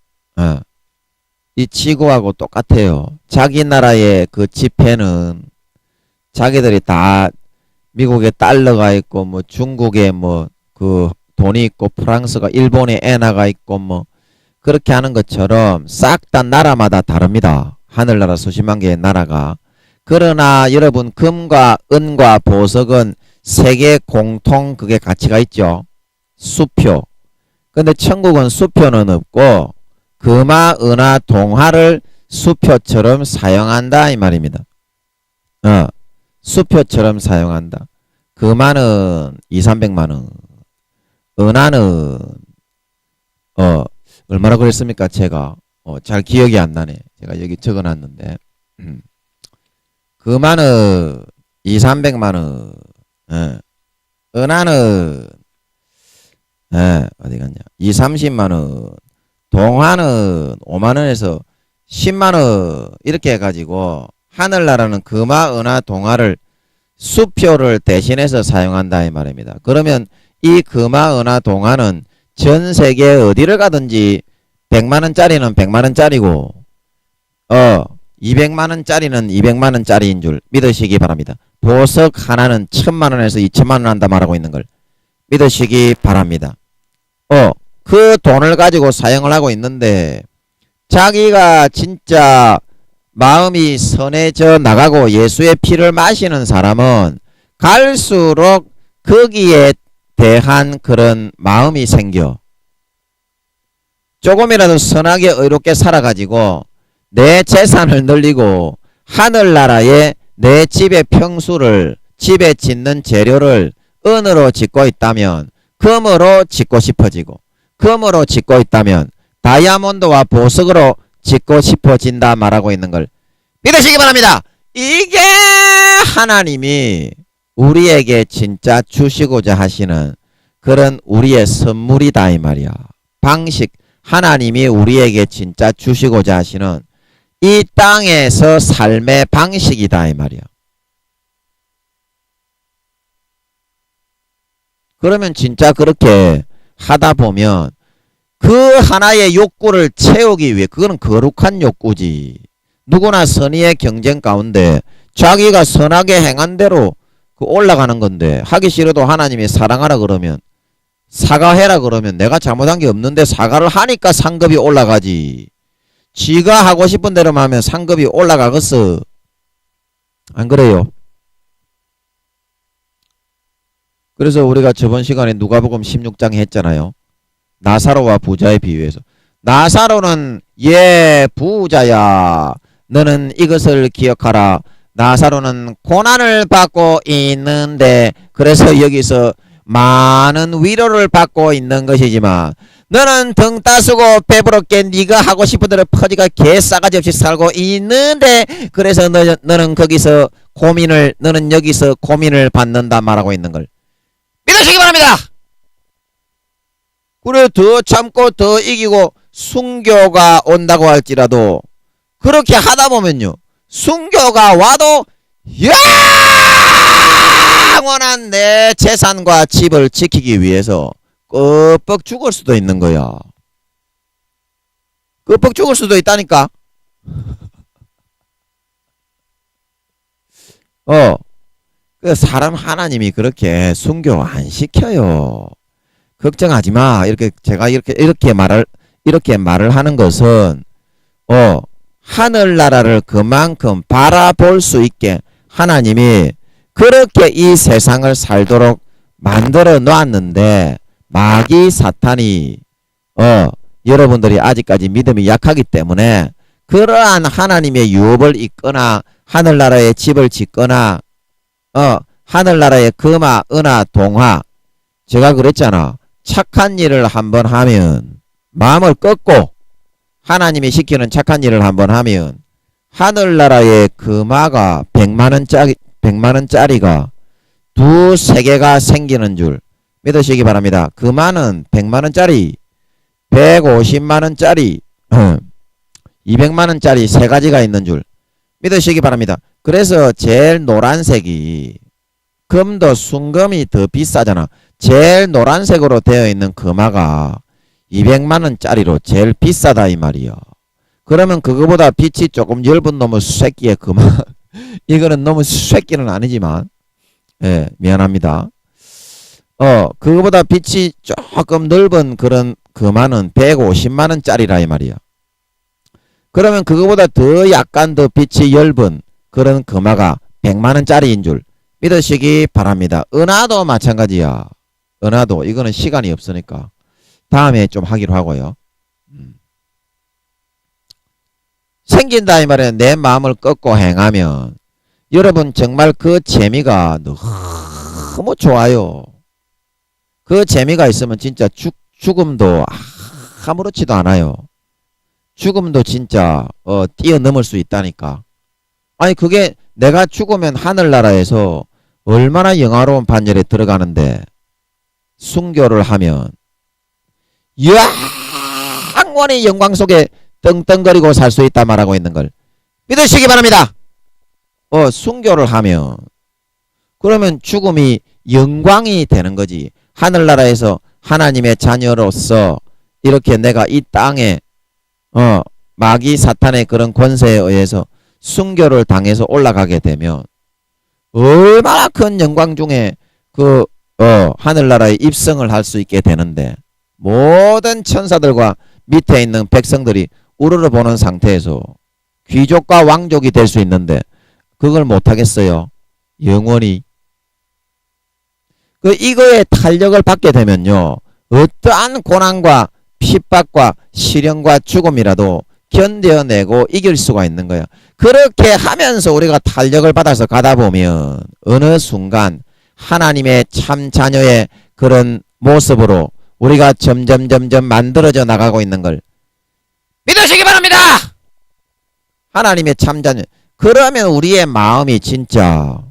이 지구하고 똑같아요. 자기 나라의 그 지폐는 자기들이 다 미국에 달러가 있고 뭐 중국에 뭐 그 돈이 있고 프랑스가 일본에 엔화가 있고 뭐 그렇게 하는 것처럼 싹 다 나라마다 다릅니다. 하늘나라 수십만 개의 나라가. 그러나 여러분 금과 은과 보석은 세계 공통 그게 가치가 있죠. 수표. 근데 천국은 수표는 없고 금화, 은화, 동화를 수표처럼 사용한다 이 말입니다. 수표처럼 사용한다. 금화는 200~300만원. 은화는 얼마나 그랬습니까? 제가 잘 기억이 안 나네. 제가 여기 적어놨는데 금화는 200~300만원. 은화는 어디 갔냐? 20~30만원. 동화는 5만원에서 10만원 이렇게 해가지고 하늘나라는 금화, 은화, 동화를 수표를 대신해서 사용한다 이 말입니다. 그러면 이 금화, 은화, 동화는 전 세계 어디를 가든지 100만원짜리는 100만원짜리고 200만원짜리는 200만원짜리인 줄 믿으시기 바랍니다. 보석 하나는 1000만원에서 2000만원 한다 말하고 있는 걸 믿으시기 바랍니다. 그 돈을 가지고 사용을 하고 있는데 자기가 진짜 마음이 선해져 나가고 예수의 피를 마시는 사람은 갈수록 거기에 대한 그런 마음이 생겨. 조금이라도 선하게 의롭게 살아가지고 내 재산을 늘리고 하늘나라에 내 집의 평수를 집에 짓는 재료를 은으로 짓고 있다면 금으로 짓고 싶어지고 금으로 짓고 있다면 다이아몬드와 보석으로 짓고 싶어진다 말하고 있는 걸 믿으시기 바랍니다. 이게 하나님이 우리에게 진짜 주시고자 하시는 그런 우리의 선물이다 이 말이야. 방식, 하나님이 우리에게 진짜 주시고자 하시는 이 땅에서 삶의 방식이다 이 말이야. 그러면 진짜 그렇게 하다 보면 그 하나의 욕구를 채우기 위해, 그거는 거룩한 욕구지. 누구나 선의의 경쟁 가운데 자기가 선하게 행한 대로 그 올라가는 건데, 하기 싫어도 하나님이 사랑하라 그러면, 사과해라 그러면 내가 잘못한 게 없는데 사과를 하니까 상급이 올라가지. 지가 하고 싶은 대로만 하면 상급이 올라가겠어. 안 그래요? 그래서 우리가 저번 시간에 누가복음 16장에 했잖아요. 나사로와 부자의 비유에서. 나사로는 부자야. 너는 이것을 기억하라. 나사로는 고난을 받고 있는데 그래서 여기서 많은 위로를 받고 있는 것이지만 너는 등 따스고 배부럽게 네가 하고 싶은 대로 퍼지가 개 싸가지 없이 살고 있는데 그래서 너는 거기서 너는 여기서 고민을 받는다 말하고 있는 걸 믿으시기 바랍니다. 그래 더 참고 더 이기고 순교가 온다고 할지라도 그렇게 하다 보면요, 순교가 와도 영원한 내 재산과 집을 지키기 위해서 끄뻑 죽을 수도 있는 거야. 끄뻑 죽을 수도 있다니까. 그 사람 하나님이 그렇게 순교 안 시켜요. 걱정하지 마. 제가 이렇게 말을 하는 것은 하늘나라를 그만큼 바라볼 수 있게 하나님이 그렇게 이 세상을 살도록 만들어 놨는데 마귀 사탄이 여러분들이 아직까지 믿음이 약하기 때문에 그러한 하나님의 유업을 잇거나 하늘나라에 집을 짓거나 하늘나라의 금화, 은화, 동화, 제가 그랬잖아. 착한 일을 한번 하면 마음을 꺾고 하나님이 시키는 착한 일을 한번 하면 하늘나라의 금화가 100만원짜리가 두세 개가 생기는 줄 믿으시기 바랍니다. 금화는 100만원짜리, 150만원짜리, 200만원짜리 세 가지가 있는 줄 믿으시기 바랍니다. 그래서 제일 노란색이, 금도 순금이 더 비싸잖아. 제일 노란색으로 되어 있는 금화가 200만원짜리로 제일 비싸다 이 말이요. 그러면 그거보다 빛이 조금 엷은 놈의 쇠끼의 금화 이거는 너무 쇠끼는 아니지만 미안합니다. 그거보다 빛이 조금 넓은 그런 금화는 150만원짜리라 이 말이야. 그러면 그거보다 더 약간 더 빛이 엷은 그런 금화가 100만원짜리인 줄 믿으시기 바랍니다. 은하도 마찬가지야. 은하도 이거는 시간이 없으니까 다음에 좀 하기로 하고요. 생긴다 이 말에 내 마음을 꺾고 행하면 여러분 정말 그 재미가 너무 좋아요. 그 재미가 있으면 진짜 죽음도 아무렇지도 않아요. 죽음도 진짜 뛰어넘을 수 있다니까. 아니 그게 내가 죽으면 하늘나라에서 얼마나 영화로운 반열에 들어가는데 순교를 하면 영원히 영광 속에 떵떵거리고 살 수 있다 말하고 있는 걸 믿으시기 바랍니다. 순교를 하면 그러면 죽음이 영광이 되는 거지. 하늘나라에서 하나님의 자녀로서 이렇게 내가 이 땅에 마귀 사탄의 그런 권세에 의해서 순교를 당해서 올라가게 되면 얼마나 큰 영광 중에 하늘나라에 입성을 할 수 있게 되는데 모든 천사들과 밑에 있는 백성들이 우러러 보는 상태에서 귀족과 왕족이 될 수 있는데 그걸 못하겠어요. 영원히. 이거에 탄력을 받게 되면요, 어떠한 고난과 핍박과 시련과 죽음이라도 견뎌내고 이길 수가 있는 거야. 그렇게 하면서 우리가 탄력을 받아서 가다 보면 어느 순간 하나님의 참 자녀의 그런 모습으로 우리가 점점 만들어져 나가고 있는 걸 믿으시기 바랍니다. 하나님의 참 자녀. 그러면 우리의 마음이 진짜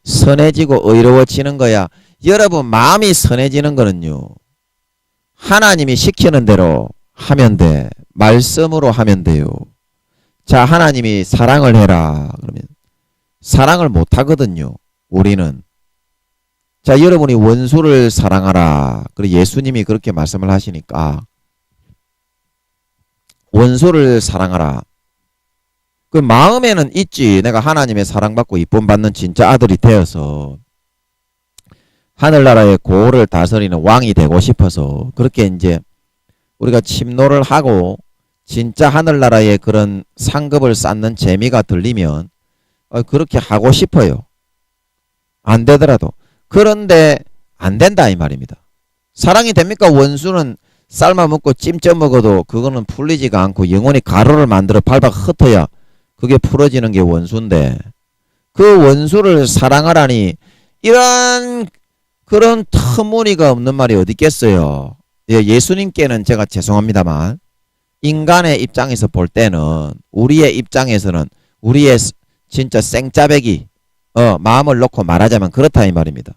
선해지고 의로워지는 거야. 여러분, 마음이 선해지는 거는요, 하나님이 시키는 대로 하면 돼. 말씀으로 하면 돼요. 자, 하나님이 사랑을 해라 그러면 사랑을 못 하거든요, 우리는. 자, 여러분이 원수를 사랑하라, 그리고 예수님이 그렇게 말씀을 하시니까 원수를 사랑하라. 그 마음에는 있지. 내가 하나님의 사랑받고 이쁨 받는 진짜 아들이 되어서 하늘나라의 고을을 다스리는 왕이 되고 싶어서 그렇게 이제 우리가 침노를 하고 진짜 하늘나라의 그런 상급을 쌓는 재미가 들리면 그렇게 하고 싶어요. 안 되더라도. 그런데 안 된다 이 말입니다. 사랑이 됩니까? 원수는 삶아 먹고 찜쪄 먹어도 그거는 풀리지가 않고 영원히 가루를 만들어 밟아 흩어야 그게 풀어지는 게 원수인데, 그 원수를 사랑하라니 이런 그런 터무니가 없는 말이 어디 있겠어요. 예수님께는 제가 죄송합니다만 인간의 입장에서 볼 때는, 우리의 입장에서는 우리의 진짜 생짜배기 마음을 놓고 말하자면 그렇다 이 말입니다.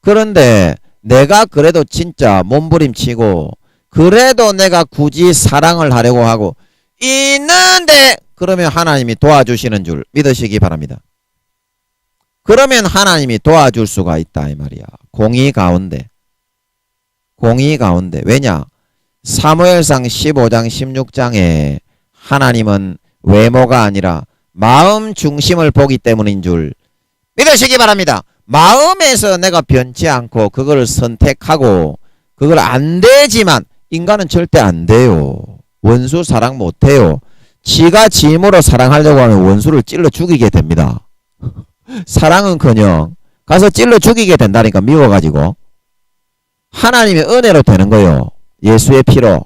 그런데 내가 그래도 진짜 몸부림치고 그래도 내가 굳이 사랑을 하려고 하고 있는데, 그러면 하나님이 도와주시는 줄 믿으시기 바랍니다. 그러면 하나님이 도와줄 수가 있다 이 말이야. 공의 가운데. 왜냐? 사무엘상 15장 16장에 하나님은 외모가 아니라 마음 중심을 보기 때문인 줄 믿으시기 바랍니다. 마음에서 내가 변치 않고 그걸 선택하고 그걸 안 되지만, 인간은 절대 안 돼요. 원수 사랑 못해요. 지가 지 힘으로 사랑하려고 하면 원수를 찔러 죽이게 됩니다. 사랑은커녕 가서 찔러 죽이게 된다니까, 미워가지고. 하나님의 은혜로 되는 거요. 예수의 피로.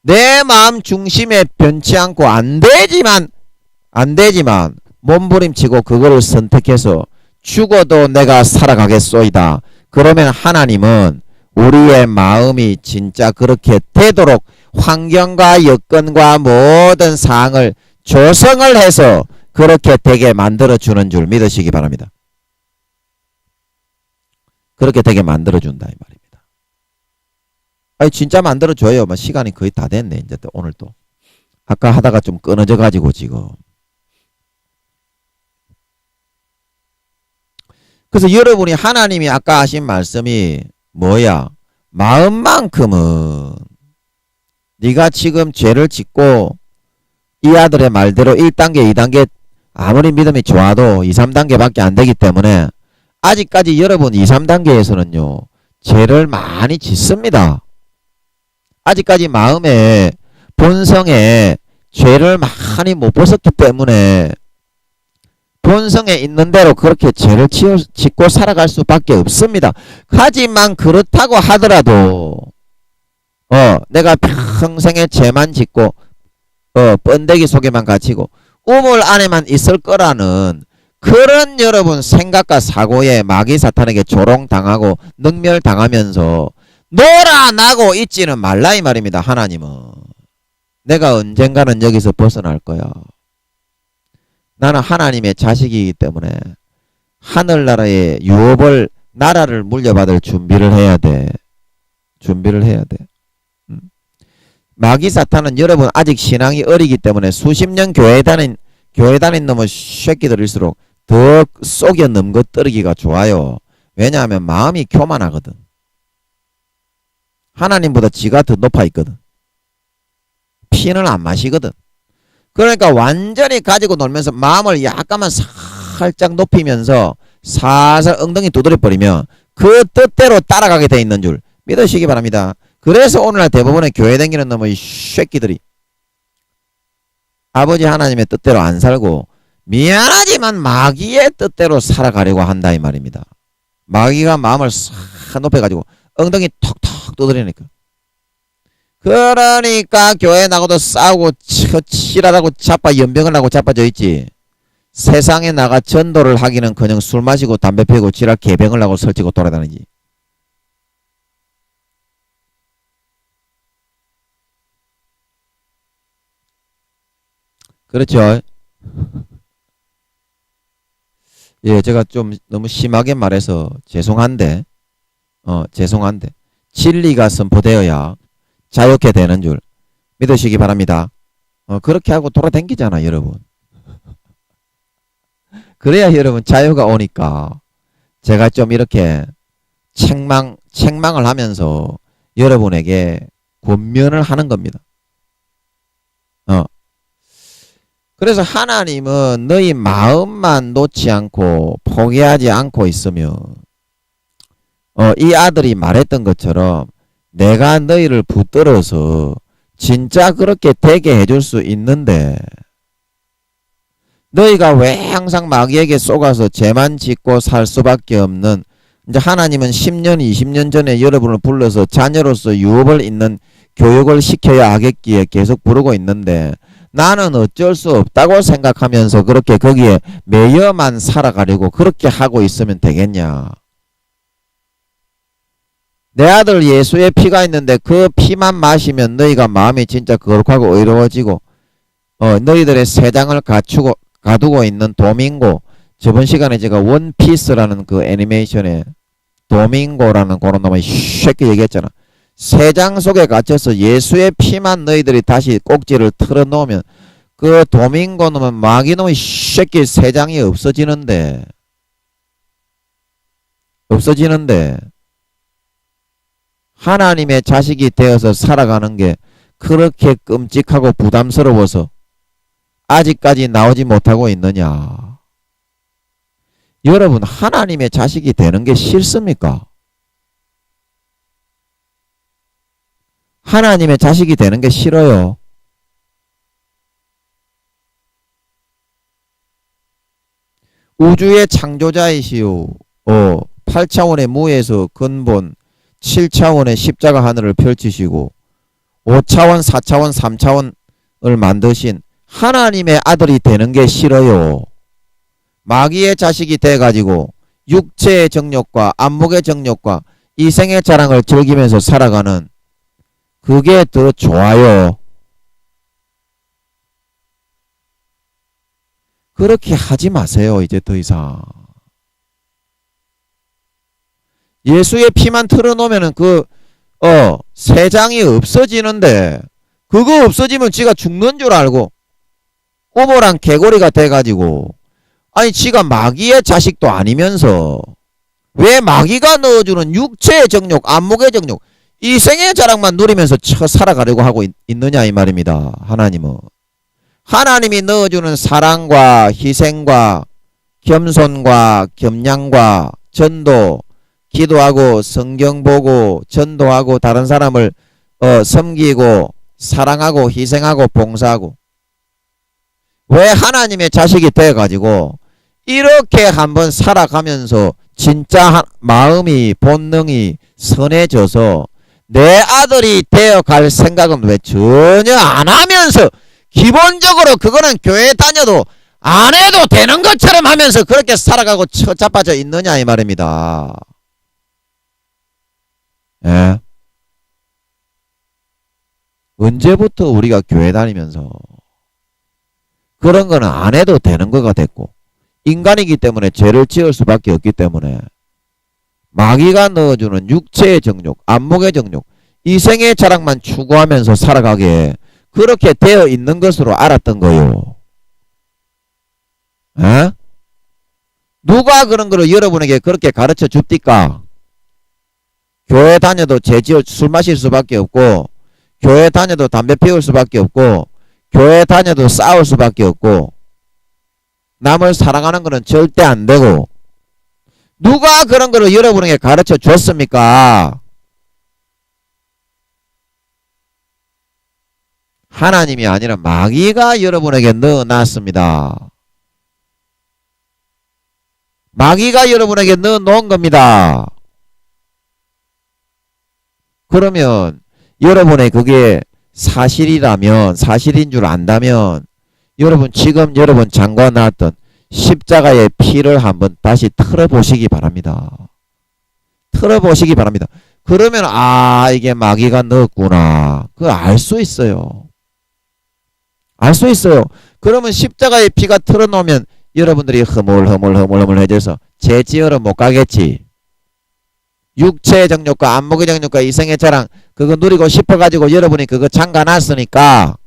내 마음 중심에 변치 않고 안 되지만 몸부림치고 그거를 선택해서 죽어도 내가 살아가겠소이다. 그러면 하나님은 우리의 마음이 진짜 그렇게 되도록 환경과 여건과 모든 사항을 조성을 해서 그렇게 되게 만들어주는 줄 믿으시기 바랍니다. 그렇게 되게 만들어준다 이 말입니다. 아니 진짜 만들어줘요. 시간이 거의 다 됐네. 이제 또 오늘 또 아까 하다가 좀 끊어져 가지고 지금. 그래서 여러분이 하나님이 아까 하신 말씀이 뭐야? 마음만큼은 네가 지금 죄를 짓고 이 아들의 말대로 1단계 2단계 아무리 믿음이 좋아도 2, 3단계밖에 안 되기 때문에 아직까지 여러분 2, 3단계에서는요 죄를 많이 짓습니다. 아직까지 마음에 본성에 죄를 많이 못 벗었기 때문에 본성에 있는 대로 그렇게 죄를 짓고 살아갈 수밖에 없습니다. 하지만 그렇다고 하더라도 내가 평생에 죄만 짓고 번데기 속에만 갇히고 우물 안에만 있을 거라는 그런 여러분 생각과 사고에 마귀 사탄에게 조롱당하고 능멸당하면서 놀아나고 있지는 말라 이 말입니다. 하나님은 내가 언젠가는 여기서 벗어날 거야. 나는 하나님의 자식이기 때문에 하늘나라의 유업을 나라를 물려받을 준비를 해야 돼. 마귀 사탄은 여러분 아직 신앙이 어리기 때문에 수십 년 교회 다닌 놈의 새끼들일수록 더 속여 넘겨뜨리기가 좋아요. 왜냐하면 마음이 교만하거든. 하나님보다 지가 더 높아 있거든. 피는 안 마시거든. 그러니까 완전히 가지고 놀면서 마음을 약간만 살짝 높이면서 살살 엉덩이 두드려 버리면 그 뜻대로 따라가게 돼 있는 줄 믿으시기 바랍니다. 그래서 오늘날 대부분의 교회 다니는 놈의 새끼들이 아버지 하나님의 뜻대로 안 살고 미안하지만 마귀의 뜻대로 살아가려고 한다 이 말입니다. 마귀가 마음을 높여가지고 엉덩이 톡톡 두드리니까. 그러니까 교회 나가도 싸우고 치라라고 자빠 연병을 하고 자빠져 있지. 세상에 나가 전도를 하기는커녕 술 마시고 담배 피우고 지랄 개병을 하고 설치고 돌아다니지. 그렇죠. 예, 제가 좀 너무 심하게 말해서 죄송한데 진리가 선포되어야 자유케 되는 줄 믿으시기 바랍니다. 그렇게 하고 돌아다니잖아 여러분. 그래야 여러분 자유가 오니까 제가 좀 이렇게 책망을 하면서 여러분에게 권면을 하는 겁니다. 그래서 하나님은 너희 마음만 놓지 않고 포기하지 않고 있으면 이 아들이 말했던 것처럼 내가 너희를 붙들어서 진짜 그렇게 되게 해줄 수 있는데 너희가 왜 항상 마귀에게 속아서 죄만 짓고 살 수밖에 없는, 이제 하나님은 10년 20년 전에 여러분을 불러서 자녀로서 유업을 잇는 교육을 시켜야 하겠기에 계속 부르고 있는데 나는 어쩔 수 없다고 생각하면서 그렇게 거기에 매여만 살아가려고 그렇게 하고 있으면 되겠냐. 내 아들 예수의 피가 있는데 그 피만 마시면 너희가 마음이 진짜 거룩하고 의로워지고 너희들의 세장을 가두고 있는 도밍고, 저번 시간에 제가 원피스라는 그 애니메이션에 도밍고라는 그런 놈을 쉽게 얘기했잖아. 세장 속에 갇혀서 예수의 피만 너희들이 다시 꼭지를 털어놓으면 그 도밍고 놈은 마귀 놈의 쉽게 세장이 없어지는데 하나님의 자식이 되어서 살아가는 게 그렇게 끔찍하고 부담스러워서 아직까지 나오지 못하고 있느냐. 여러분 하나님의 자식이 되는 게 싫습니까? 하나님의 자식이 되는 게 싫어요. 우주의 창조자이시오. 8차원의 무에서 근본 7차원의 십자가 하늘을 펼치시고 5차원 4차원 3차원을 만드신 하나님의 아들이 되는 게 싫어요. 마귀의 자식이 돼가지고 육체의 정욕과 안목의 정욕과 이생의 자랑을 즐기면서 살아가는 그게 더 좋아요. 그렇게 하지 마세요. 이제 더 이상. 예수의 피만 틀어놓으면은 세장이 없어지는데 그거 없어지면 지가 죽는 줄 알고 꼬모랑 개구리가 돼가지고 아니 지가 마귀의 자식도 아니면서 왜 마귀가 넣어주는 육체의 정욕, 안목의 정욕, 이생의 자랑만 누리면서 살아가려고 하고 있느냐 이 말입니다. 하나님은. 하나님이 넣어주는 사랑과 희생과 겸손과 겸양과 전도, 기도하고 성경 보고 전도하고 다른 사람을 섬기고 사랑하고 희생하고 봉사하고, 왜 하나님의 자식이 돼가지고 이렇게 한번 살아가면서 진짜 마음이 본능이 선해져서 내 아들이 되어갈 생각은 왜 전혀 안 하면서 기본적으로 그거는 교회 다녀도 안 해도 되는 것처럼 하면서 그렇게 살아가고 처자빠져 있느냐 이 말입니다. 예? 언제부터 우리가 교회 다니면서 그런 거는 안 해도 되는 거가 됐고 인간이기 때문에 죄를 지을 수밖에 없기 때문에 마귀가 넣어주는 육체의 정욕, 안목의 정욕, 이생의 자랑만 추구하면서 살아가게 그렇게 되어 있는 것으로 알았던 거요. 에? 누가 그런 거를 여러분에게 그렇게 가르쳐 줍니까? 교회 다녀도 술 마실 수밖에 없고, 교회 다녀도 담배 피울 수밖에 없고, 교회 다녀도 싸울 수밖에 없고, 남을 사랑하는 거는 절대 안 되고, 누가 그런 거를 여러분에게 가르쳐 줬습니까? 하나님이 아니라 마귀가 여러분에게 넣어놨습니다. 마귀가 여러분에게 넣어놓은 겁니다. 그러면 여러분의 그게 사실이라면, 사실인 줄 안다면 여러분 지금 여러분 장과 나왔던 십자가의 피를 한번 다시 틀어보시기 바랍니다. 틀어보시기 바랍니다. 그러면 이게 마귀가 넣었구나. 그걸 알 수 있어요. 알 수 있어요. 그러면 십자가의 피가 틀어놓으면 여러분들이 흐물흐물해져서 죄지으러 못 가겠지. 육체의 정욕과 안목의 정욕과 이생의 자랑 그거 누리고 싶어가지고 여러분이 그거 잠가놨으니까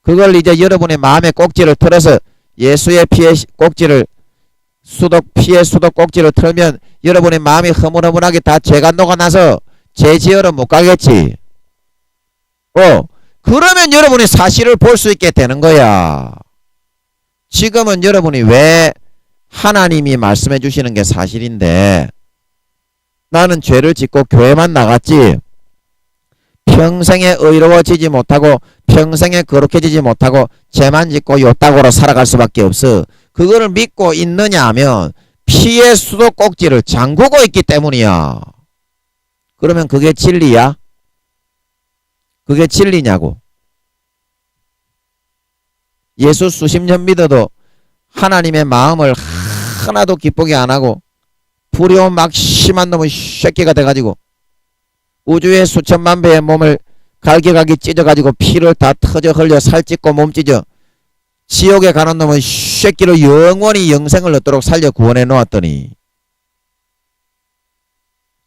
그걸 이제 여러분의 마음의 꼭지를 틀어서 예수의 피의 꼭지를 피의 수독 꼭지를 틀면 여러분의 마음이 흐물흐물하게 다 죄가 녹아나서 죄지으러 못 가겠지. 그러면 여러분이 사실을 볼 수 있게 되는 거야. 지금은 여러분이 왜 하나님이 말씀해 주시는 게 사실인데 나는 죄를 짓고 교회만 나갔지 평생에 의로워지지 못하고 평생에 거룩해지지 못하고 죄만 짓고 요따구로 살아갈 수밖에 없어. 그거를 믿고 있느냐 하면 피의 수도 꼭지를 잠그고 있기 때문이야. 그러면 그게 진리야? 그게 진리냐고. 예수 수십 년 믿어도 하나님의 마음을 하나도 기쁘게 안 하고 불효 막심한 놈의 새끼가 돼가지고 우주의 수천만 배의 몸을 갈기갈기 찢어가지고 피를 다 터져 흘려 살찢고 몸 찢어 지옥에 가는 놈의 새끼로 영원히 영생을 얻도록 살려 구원해 놓았더니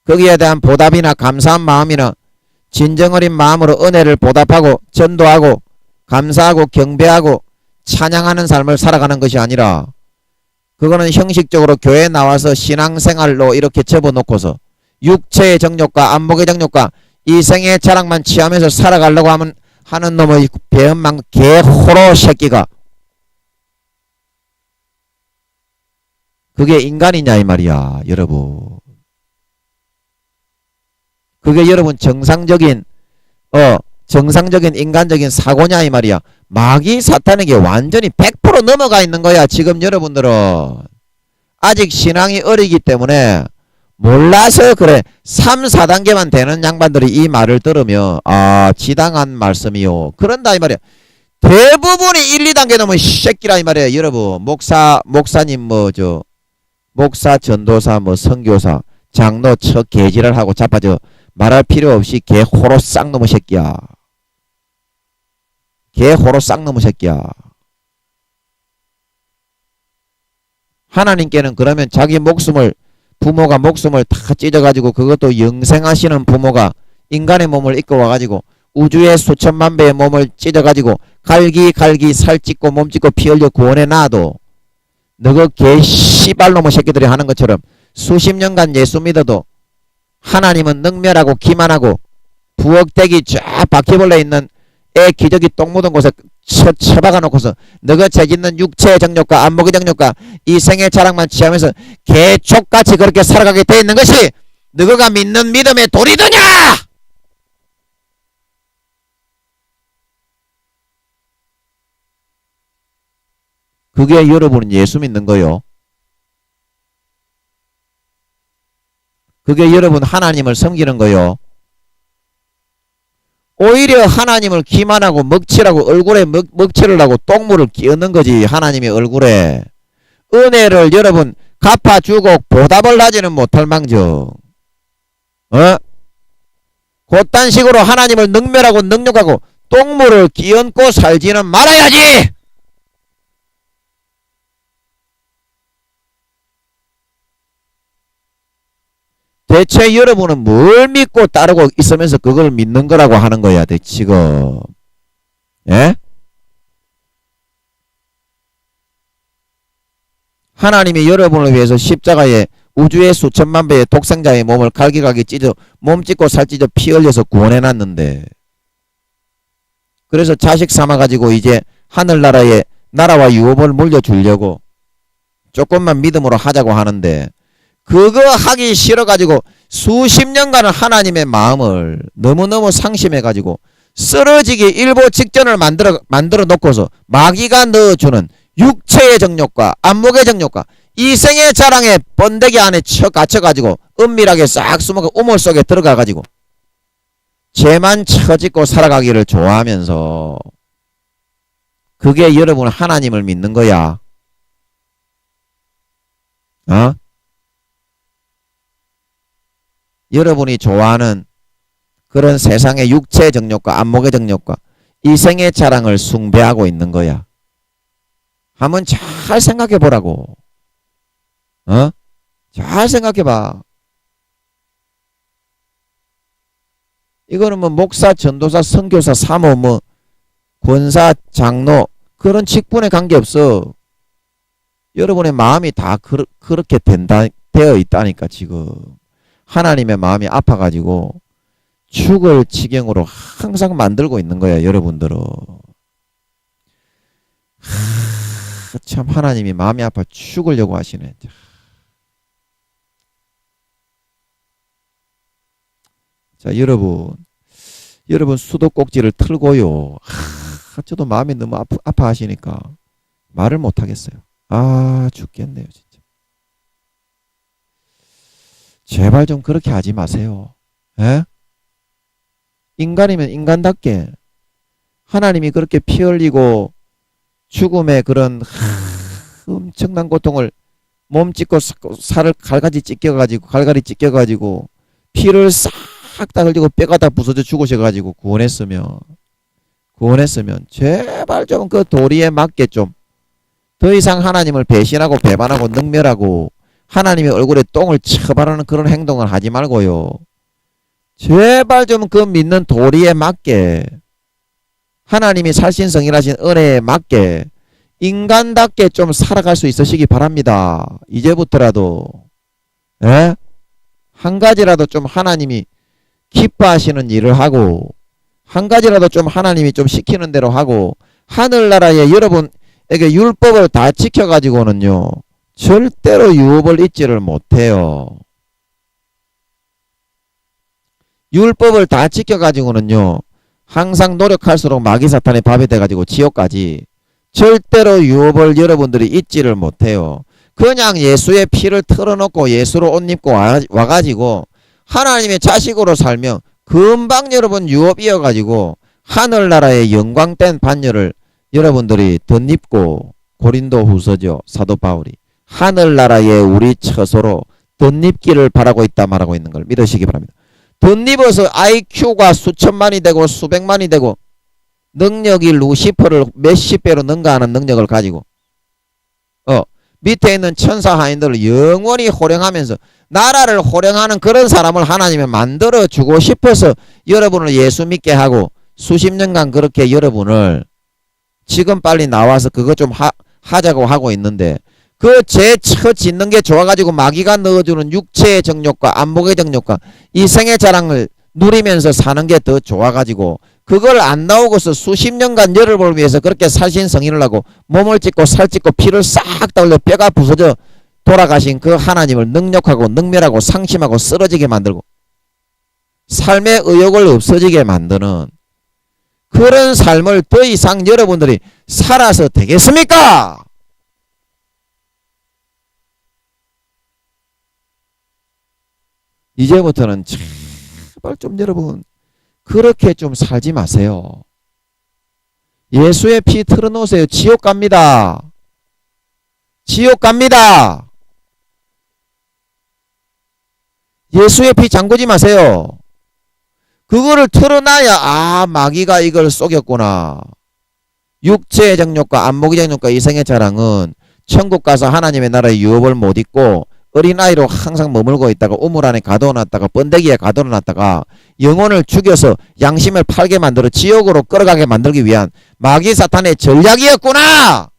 거기에 대한 보답이나 감사한 마음이나 진정 어린 마음으로 은혜를 보답하고 전도하고 감사하고 경배하고 찬양하는 삶을 살아가는 것이 아니라 그거는 형식적으로 교회에 나와서 신앙생활로 이렇게 접어놓고서 육체의 정욕과 안목의 정욕과 이생의 자랑만 취하면서 살아가려고 하는 놈의 배은망 개호로 새끼가 그게 인간이냐 이 말이야 여러분. 그게 여러분 정상적인 인간적인 사고냐 이 말이야. 마귀 사탄에게 완전히 100% 넘어가 있는 거야. 지금 여러분들은 아직 신앙이 어리기 때문에 몰라서 그래. 3, 4단계만 되는 양반들이 이 말을 들으면 지당한 말씀이요 그런다 이 말이야. 대부분이 1, 2단계 넘으면 새끼라 이 말이야 여러분. 목사님 목사 전도사 선교사 장로 척 개지랄 하고 자빠져 말할 필요 없이 개 호로 싹 넘은 새끼야. 개 호로 싹 넘은 새끼야. 하나님께는 그러면 자기 부모가 목숨을 다 찢어가지고 그것도 영생하시는 부모가 인간의 몸을 입고 와가지고 우주의 수천만 배의 몸을 찢어가지고 갈기 살찢고 몸찢고 피 흘려 구원해 놔도 너그 개 씨발놈의 새끼들이 하는 것처럼 수십 년간 예수 믿어도 하나님은 능멸하고 기만하고 부엌대기 쫙 바퀴벌레 있는 애 기저귀 똥 묻은 곳에 처박아 놓고서 너가 죄짓는 육체의 정욕과 안목의 정욕과 이생의 자랑만 취하면서 개족같이 그렇게 살아가게 돼 있는 것이 너가 믿는 믿음의 도리더냐? 그게 여러분은 예수 믿는 거요. 그게 여러분 하나님을 섬기는 거요. 오히려 하나님을 기만하고 먹칠하고 얼굴에 먹칠을 하고 똥물을 끼얹는 거지. 하나님의 얼굴에 은혜를 여러분 갚아주고 보답을 하지는 못할 망정 그딴 식으로 하나님을 능멸하고 능욕하고 똥물을 끼얹고 살지는 말아야지. 대체 여러분은 뭘 믿고 따르고 있으면서 그걸 믿는 거라고 하는 거야 지금. 예? 하나님이 여러분을 위해서 십자가에 우주의 수천만 배의 독생자의 몸을 갈기갈기 찢어 몸 찢고 살 찢어 피 흘려서 구원해놨는데 그래서 자식 삼아가지고 이제 하늘나라에 나라와 유업을 물려주려고 조금만 믿음으로 하자고 하는데 그거 하기 싫어가지고 수십 년간은 하나님의 마음을 너무너무 상심해가지고 쓰러지기 일보 직전을 만들어 놓고서 마귀가 넣어주는 육체의 정욕과 안목의 정욕과 이생의 자랑의 번데기 안에 갇혀가지고 은밀하게 싹 숨어가 우물 속에 들어가가지고 죄만 처짓고 살아가기를 좋아하면서 그게 여러분 하나님을 믿는 거야. 어? 여러분이 좋아하는 그런 세상의 육체의 정욕과 안목의 정욕과 이생의 자랑을 숭배하고 있는 거야. 한번 잘 생각해 보라고. 어? 잘 생각해 봐. 이거는 뭐 목사, 전도사, 선교사, 사모, 뭐 권사, 장로 그런 직분에 관계없어. 여러분의 마음이 다 그렇게 되어 있다니까 지금. 하나님의 마음이 아파가지고 죽을 지경으로 항상 만들고 있는 거야 여러분들은. 참 하나님이 마음이 아파 죽으려고 하시네. 자 여러분 수도꼭지를 틀고요. 저도 마음이 너무 아파하시니까 말을 못하겠어요. 아 죽겠네요 진짜. 제발 좀 그렇게 하지 마세요. 에? 인간이면 인간답게 하나님이 그렇게 피 흘리고 죽음의 그런 엄청난 고통을 몸 찢고 살을 갈가리 찢겨가지고 피를 싹 다 흘리고 뼈가 다 부서져 죽으셔가지고 구원했으면 제발 좀 그 도리에 맞게 좀 더 이상 하나님을 배신하고 배반하고 능멸하고 하나님의 얼굴에 똥을 쳐바르는 그런 행동을 하지 말고요. 제발 좀 그 믿는 도리에 맞게 하나님이 살신성일하신 은혜에 맞게 인간답게 좀 살아갈 수 있으시기 바랍니다. 이제부터라도 에? 한 가지라도 좀 하나님이 기뻐하시는 일을 하고 한 가지라도 좀 하나님이 좀 시키는 대로 하고 하늘나라에 여러분에게 율법을 다 지켜가지고는요 절대로 유업을 잊지를 못해요. 율법을 다 지켜가지고는요 항상 노력할수록 마귀 사탄의 밥이 돼가지고 지옥까지 절대로 유업을 여러분들이 잊지를 못해요. 그냥 예수의 피를 털어놓고 예수로 옷 입고 와가지고 하나님의 자식으로 살면 금방 여러분 유업 이어가지고 하늘나라의 영광된 반열을 여러분들이 덧입고 고린도 후서죠. 사도 바울이 하늘나라의 우리 처소로 덧입기를 바라고 있다 말하고 있는 걸 믿으시기 바랍니다. 덧입어서 IQ가 수천만이 되고 수백만이 되고 능력이 루시퍼를 몇십 배로 능가하는 능력을 가지고 밑에 있는 천사 하인들을 영원히 호령하면서 나라를 호령하는 그런 사람을 하나님이 만들어 주고 싶어서 여러분을 예수 믿게 하고 수십 년간 그렇게 여러분을 지금 빨리 나와서 그거 좀 하자고 하고 있는데 그 죄 짓는 게 좋아가지고 마귀가 넣어주는 육체의 정욕과 안목의 정욕과 이생의 자랑을 누리면서 사는 게 더 좋아가지고 그걸 안 나오고서 수십 년간 여러분을 위해서 그렇게 살신성인을 하고 몸을 찢고 살찢고 피를 싹 다 흘려 뼈가 부서져 돌아가신 그 하나님을 능력하고 능멸하고 상심하고 쓰러지게 만들고 삶의 의욕을 없어지게 만드는 그런 삶을 더 이상 여러분들이 살아서 되겠습니까? 이제부터는 제발 좀 여러분 그렇게 좀 살지 마세요. 예수의 피 틀어놓으세요. 지옥 갑니다. 지옥 갑니다. 예수의 피 잠그지 마세요. 그거를 틀어놔야 마귀가 이걸 속였구나. 육체의 정욕과 안목의 정욕과 이생의 자랑은 천국 가서 하나님의 나라의 유업을 못 잊고 어린아이로 항상 머물고 있다가 우물 안에 가둬놨다가 번데기에 가둬놨다가 영혼을 죽여서 양심을 팔게 만들어 지옥으로 끌어가게 만들기 위한 마귀 사탄의 전략이었구나.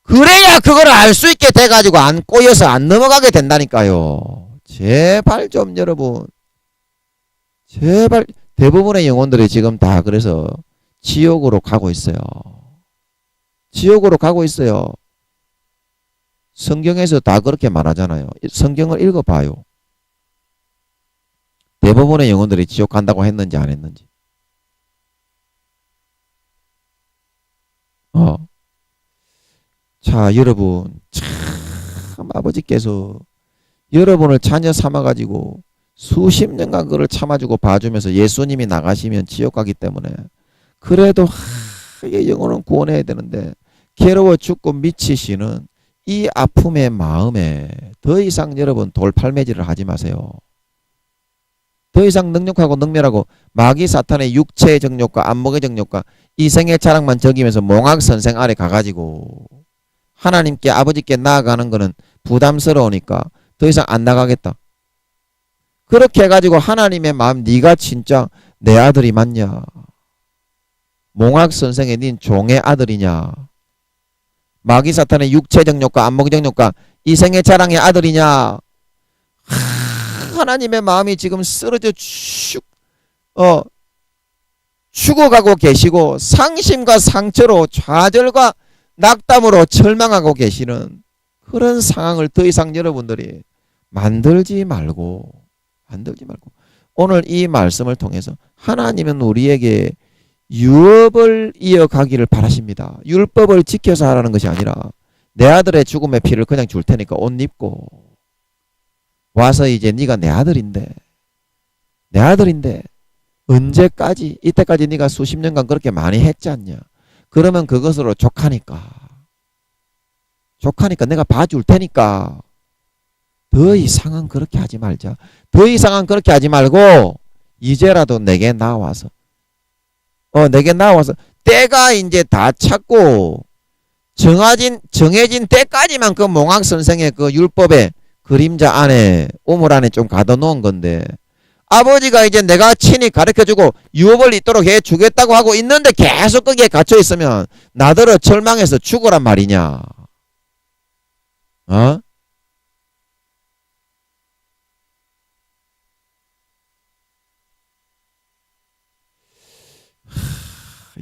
그래야 그걸 알 수 있게 돼가지고 안 꼬여서 안 넘어가게 된다니까요. 제발 좀 여러분 제발 대부분의 영혼들이 지금 다 그래서 지옥으로 가고 있어요. 지옥으로 가고 있어요. 성경에서 다 그렇게 말하잖아요. 성경을 읽어봐요. 대부분의 영혼들이 지옥 간다고 했는지 안 했는지. 자, 여러분 참 아버지께서 여러분을 자녀 삼아가지고 수십 년간 그를 참아주고 봐주면서 예수님이 나가시면 지옥 가기 때문에 그래도 이 영혼은 구원해야 되는데 괴로워 죽고 미치시는 이 아픔의 마음에 더 이상 여러분 돌팔매질을 하지 마세요. 더 이상 능력하고 능멸하고 마귀 사탄의 육체의 정욕과 안목의 정욕과 이생의 자랑만 적이면서 몽학선생 아래 가가지고 하나님께 아버지께 나아가는 거는 부담스러우니까 더 이상 안 나가겠다. 그렇게 해가지고 하나님의 마음 네가 진짜 내 아들이 맞냐? 몽학선생의 닌 종의 아들이냐? 마귀 사탄의 육체 정욕과 안목 정욕과 이생의 자랑의 아들이냐? 하나님의 마음이 지금 쓰러져 죽어가고 계시고 상심과 상처로 좌절과 낙담으로 절망하고 계시는 그런 상황을 더 이상 여러분들이 만들지 말고 오늘 이 말씀을 통해서 하나님은 우리에게 유업을 이어가기를 바라십니다. 율법을 지켜서 하라는 것이 아니라 내 아들의 죽음의 피를 그냥 줄 테니까 옷 입고 와서 이제 네가 내 아들인데 언제까지 이때까지 네가 수십 년간 그렇게 많이 했지 않냐. 그러면 그것으로 족하니까 내가 봐줄 테니까 더 이상은 그렇게 하지 말자. 더 이상은 그렇게 하지 말고 이제라도 내게 나와서 때가 이제 다 찼고 정해진 때까지만 그 몽학 선생의 그 율법의 그림자 안에 우물 안에 좀 가둬 놓은 건데 아버지가 이제 내가 친히 가르쳐주고 유업을 잇도록 해주겠다고 하고 있는데 계속 거기에 갇혀 있으면 나더러 절망해서 죽으란 말이냐.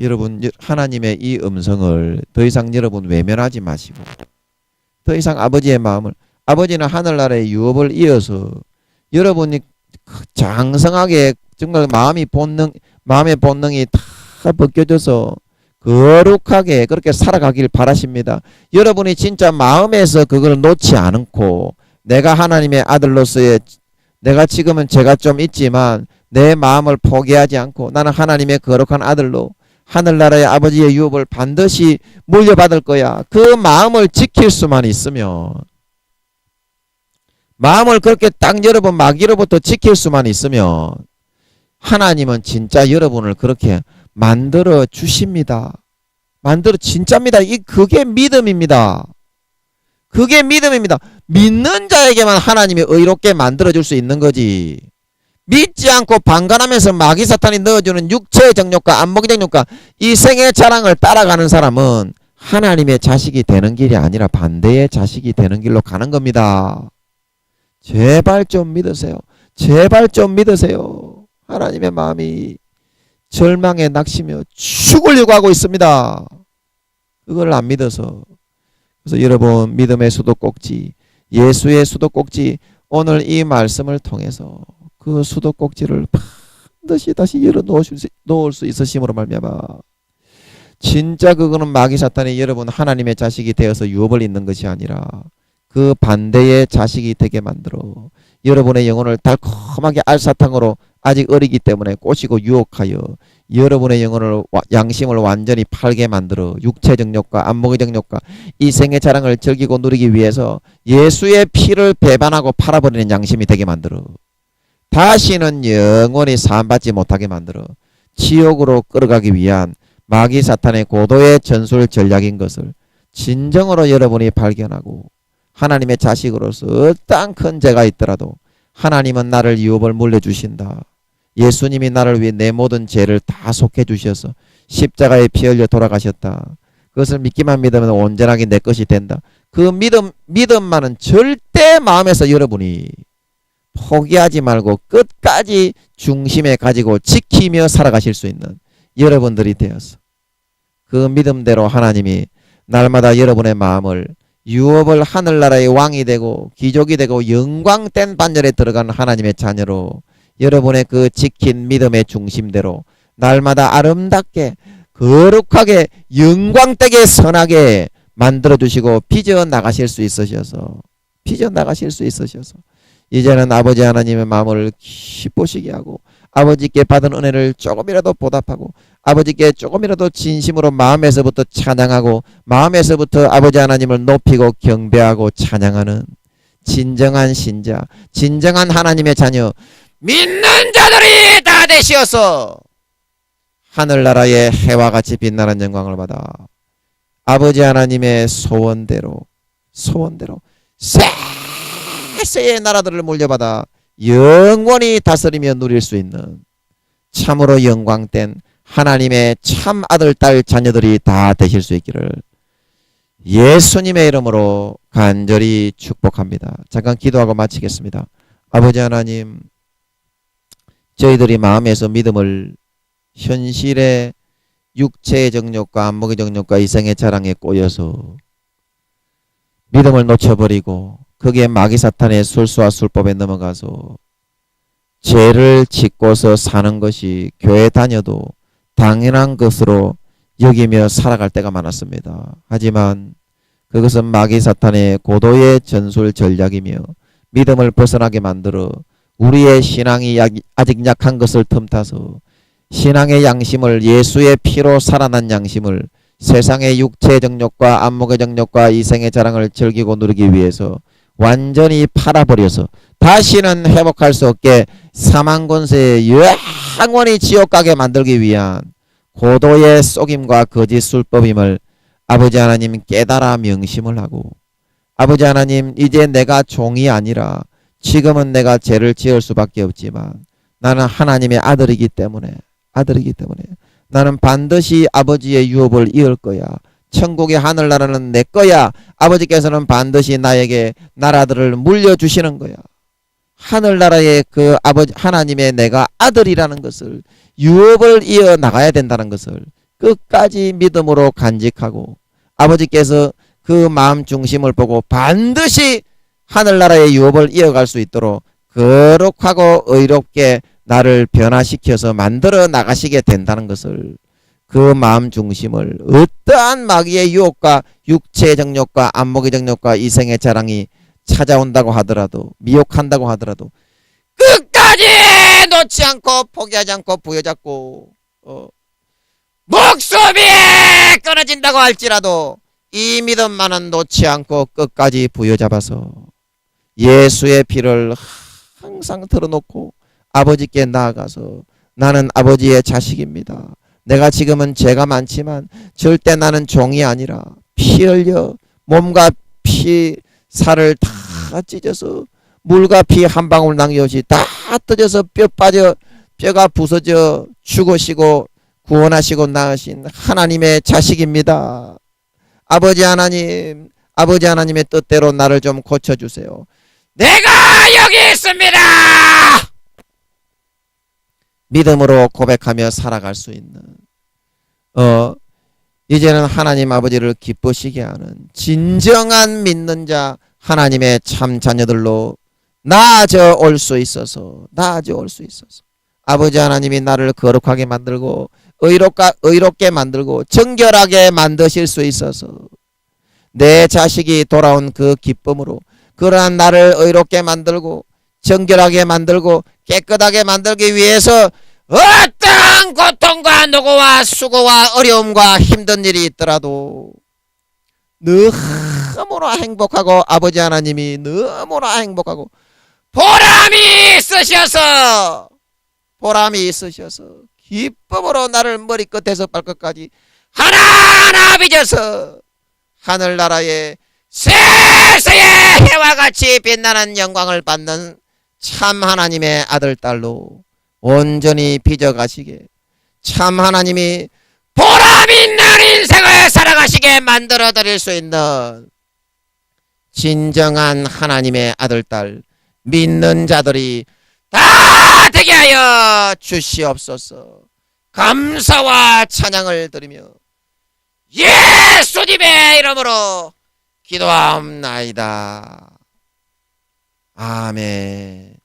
여러분 하나님의 이 음성을 더 이상 여러분 외면하지 마시고 더 이상 아버지의 마음을 아버지는 하늘나라의 유업을 이어서 여러분이 장성하게 정말 마음의 본능이 다 벗겨져서 거룩하게 그렇게 살아가길 바라십니다. 여러분이 진짜 마음에서 그걸 놓지 않고 내가 하나님의 아들로서의 내가 지금은 죄가 좀 있지만 내 마음을 포기하지 않고 나는 하나님의 거룩한 아들로 하늘나라의 아버지의 유업을 반드시 물려받을 거야. 그 마음을 지킬 수만 있으면 마음을 그렇게 딱 여러분 마귀로부터 지킬 수만 있으면 하나님은 진짜 여러분을 그렇게 만들어 주십니다. 진짜입니다. 그게 믿음입니다. 그게 믿음입니다. 믿는 자에게만 하나님이 의롭게 만들어 줄 수 있는 거지. 믿지 않고 방관하면서 마귀 사탄이 넣어주는 육체의 정욕과 안목의 정욕과 이 생의 자랑을 따라가는 사람은 하나님의 자식이 되는 길이 아니라 반대의 자식이 되는 길로 가는 겁니다. 제발 좀 믿으세요. 하나님의 마음이 절망에 낙심며 죽으려고 하고 있습니다. 그걸 안 믿어서. 그래서 여러분 믿음의 수도꼭지, 예수의 수도꼭지, 오늘 이 말씀을 통해서 그 수도꼭지를 반드시 다시 열어 놓을 수 있으심으로 말미암아 진짜 그거는 마귀 사탄이 여러분 하나님의 자식이 되어서 유업을 잇는 것이 아니라 그 반대의 자식이 되게 만들어 여러분의 영혼을 달콤하게 알사탕으로 아직 어리기 때문에 꼬시고 유혹하여 여러분의 영혼을 양심을 완전히 팔게 만들어 육체 정욕과 안목의 정욕과 이 생의 자랑을 즐기고 누리기 위해서 예수의 피를 배반하고 팔아버리는 양심이 되게 만들어 다시는 영원히 사함받지 못하게 만들어 지옥으로 끌어가기 위한 마귀 사탄의 고도의 전술 전략인 것을 진정으로 여러분이 발견하고 하나님의 자식으로서 어떠한 큰 죄가 있더라도 하나님은 나를 유업을 물려주신다. 예수님이 나를 위해 내 모든 죄를 다 속해 주셔서 십자가에 피 흘려 돌아가셨다. 그것을 믿기만 믿으면 온전하게 내 것이 된다. 그 믿음만은 절대 마음에서 여러분이 포기하지 말고 끝까지 중심에 가지고 지키며 살아가실 수 있는 여러분들이 되어서 그 믿음대로 하나님이 날마다 여러분의 마음을 유업을 하늘나라의 왕이 되고 귀족이 되고 영광된 반열에 들어간 하나님의 자녀로 여러분의 그 지킨 믿음의 중심대로 날마다 아름답게 거룩하게 영광되게 선하게 만들어주시고 빚어나가실 수 있으셔서 이제는 아버지 하나님의 마음을 기쁘시게 하고 아버지께 받은 은혜를 조금이라도 보답하고 아버지께 조금이라도 진심으로 마음에서부터 찬양하고 마음에서부터 아버지 하나님을 높이고 경배하고 찬양하는 진정한 신자, 진정한 하나님의 자녀, 믿는 자들이 다 되시어서 하늘나라의 해와 같이 빛나는 영광을 받아 아버지 하나님의 소원대로 세세의 나라들을 물려받아 영원히 다스리며 누릴 수 있는 참으로 영광된 하나님의 참 아들, 딸, 자녀들이 다 되실 수 있기를 예수님의 이름으로 간절히 축복합니다. 잠깐 기도하고 마치겠습니다. 아버지 하나님, 저희들이 마음에서 믿음을 현실의 육체의 정욕과 안목의 정욕과 이생의 자랑에 꼬여서 믿음을 놓쳐버리고 거기에 마귀 사탄의 술수와 술법에 넘어가서 죄를 짓고서 사는 것이 교회 다녀도 당연한 것으로 여기며 살아갈 때가 많았습니다. 하지만 그것은 마귀 사탄의 고도의 전술 전략이며 믿음을 벗어나게 만들어 우리의 신앙이 아직 약한 것을 틈타서 신앙의 양심을 예수의 피로 살아난 양심을 세상의 육체의 정욕과 안목의 정욕과 이생의 자랑을 즐기고 누리기 위해서 완전히 팔아버려서 다시는 회복할 수 없게 사망 권세에 영원히 지옥 가게 만들기 위한 고도의 속임과 거짓 술법임을 아버지 하나님 깨달아 명심을 하고 아버지 하나님 이제 내가 종이 아니라 지금은 내가 죄를 지을 수밖에 없지만 나는 하나님의 아들이기 때문에 나는 반드시 아버지의 유업을 이을 거야. 천국의 하늘나라는 내 거야. 아버지께서는 반드시 나에게 나라들을 물려주시는 거야. 하늘나라의 그 아버지 하나님의 내가 아들이라는 것을 유업을 이어 나가야 된다는 것을 끝까지 믿음으로 간직하고 아버지께서 그 마음 중심을 보고 반드시 하늘나라의 유업을 이어갈 수 있도록 거룩하고 의롭게 나를 변화시켜서 만들어 나가시게 된다는 것을 그 마음 중심을 어떠한 마귀의 유혹과 육체의 정욕과 안목의 정욕과 이생의 자랑이 찾아온다고 하더라도 미혹한다고 하더라도 끝까지 놓지 않고 포기하지 않고 부여잡고 목숨이 끊어진다고 할지라도 이 믿음만은 놓지 않고 끝까지 부여잡아서 예수의 피를 항상 털어놓고 아버지께 나아가서 나는 아버지의 자식입니다. 내가 지금은 죄가 많지만 절대 나는 종이 아니라 피 흘려 몸과 피 살을 다 찢어서 물과 피 한 방울 남김없이 다 터져서 뼈 빠져 뼈가 부서져 죽으시고 구원하시고 나으신 하나님의 자식입니다. 아버지 하나님, 아버지 하나님의 뜻대로 나를 좀 고쳐주세요. 내가 여기 있습니다. 믿음으로 고백하며 살아갈 수 있는 이제는 하나님 아버지를 기쁘시게 하는 진정한 믿는 자 하나님의 참 자녀들로 나아져 올 수 있어서 아버지 하나님이 나를 거룩하게 만들고 의롭게 만들고 정결하게 만드실 수 있어서 내 자식이 돌아온 그 기쁨으로 그러한 나를 의롭게 만들고 정결하게 만들고 깨끗하게 만들기 위해서 어떠한 고통과 노고와 수고와 어려움과 힘든 일이 있더라도 너무나 행복하고 아버지 하나님이 너무나 행복하고 보람이 있으셔서 기쁨으로 나를 머리끝에서 발끝까지 하나하나 빚어서 하늘나라의 세세의 해와 같이 빛나는 영광을 받는 참 하나님의 아들 딸로 온전히 빚어가시게 참 하나님이 보람 있는 인생을 살아가시게 만들어 드릴 수 있는 진정한 하나님의 아들 딸 믿는 자들이 다 되게 하여 주시옵소서. 감사와 찬양을 드리며 예수님의 이름으로 기도하옵나이다. 아멘.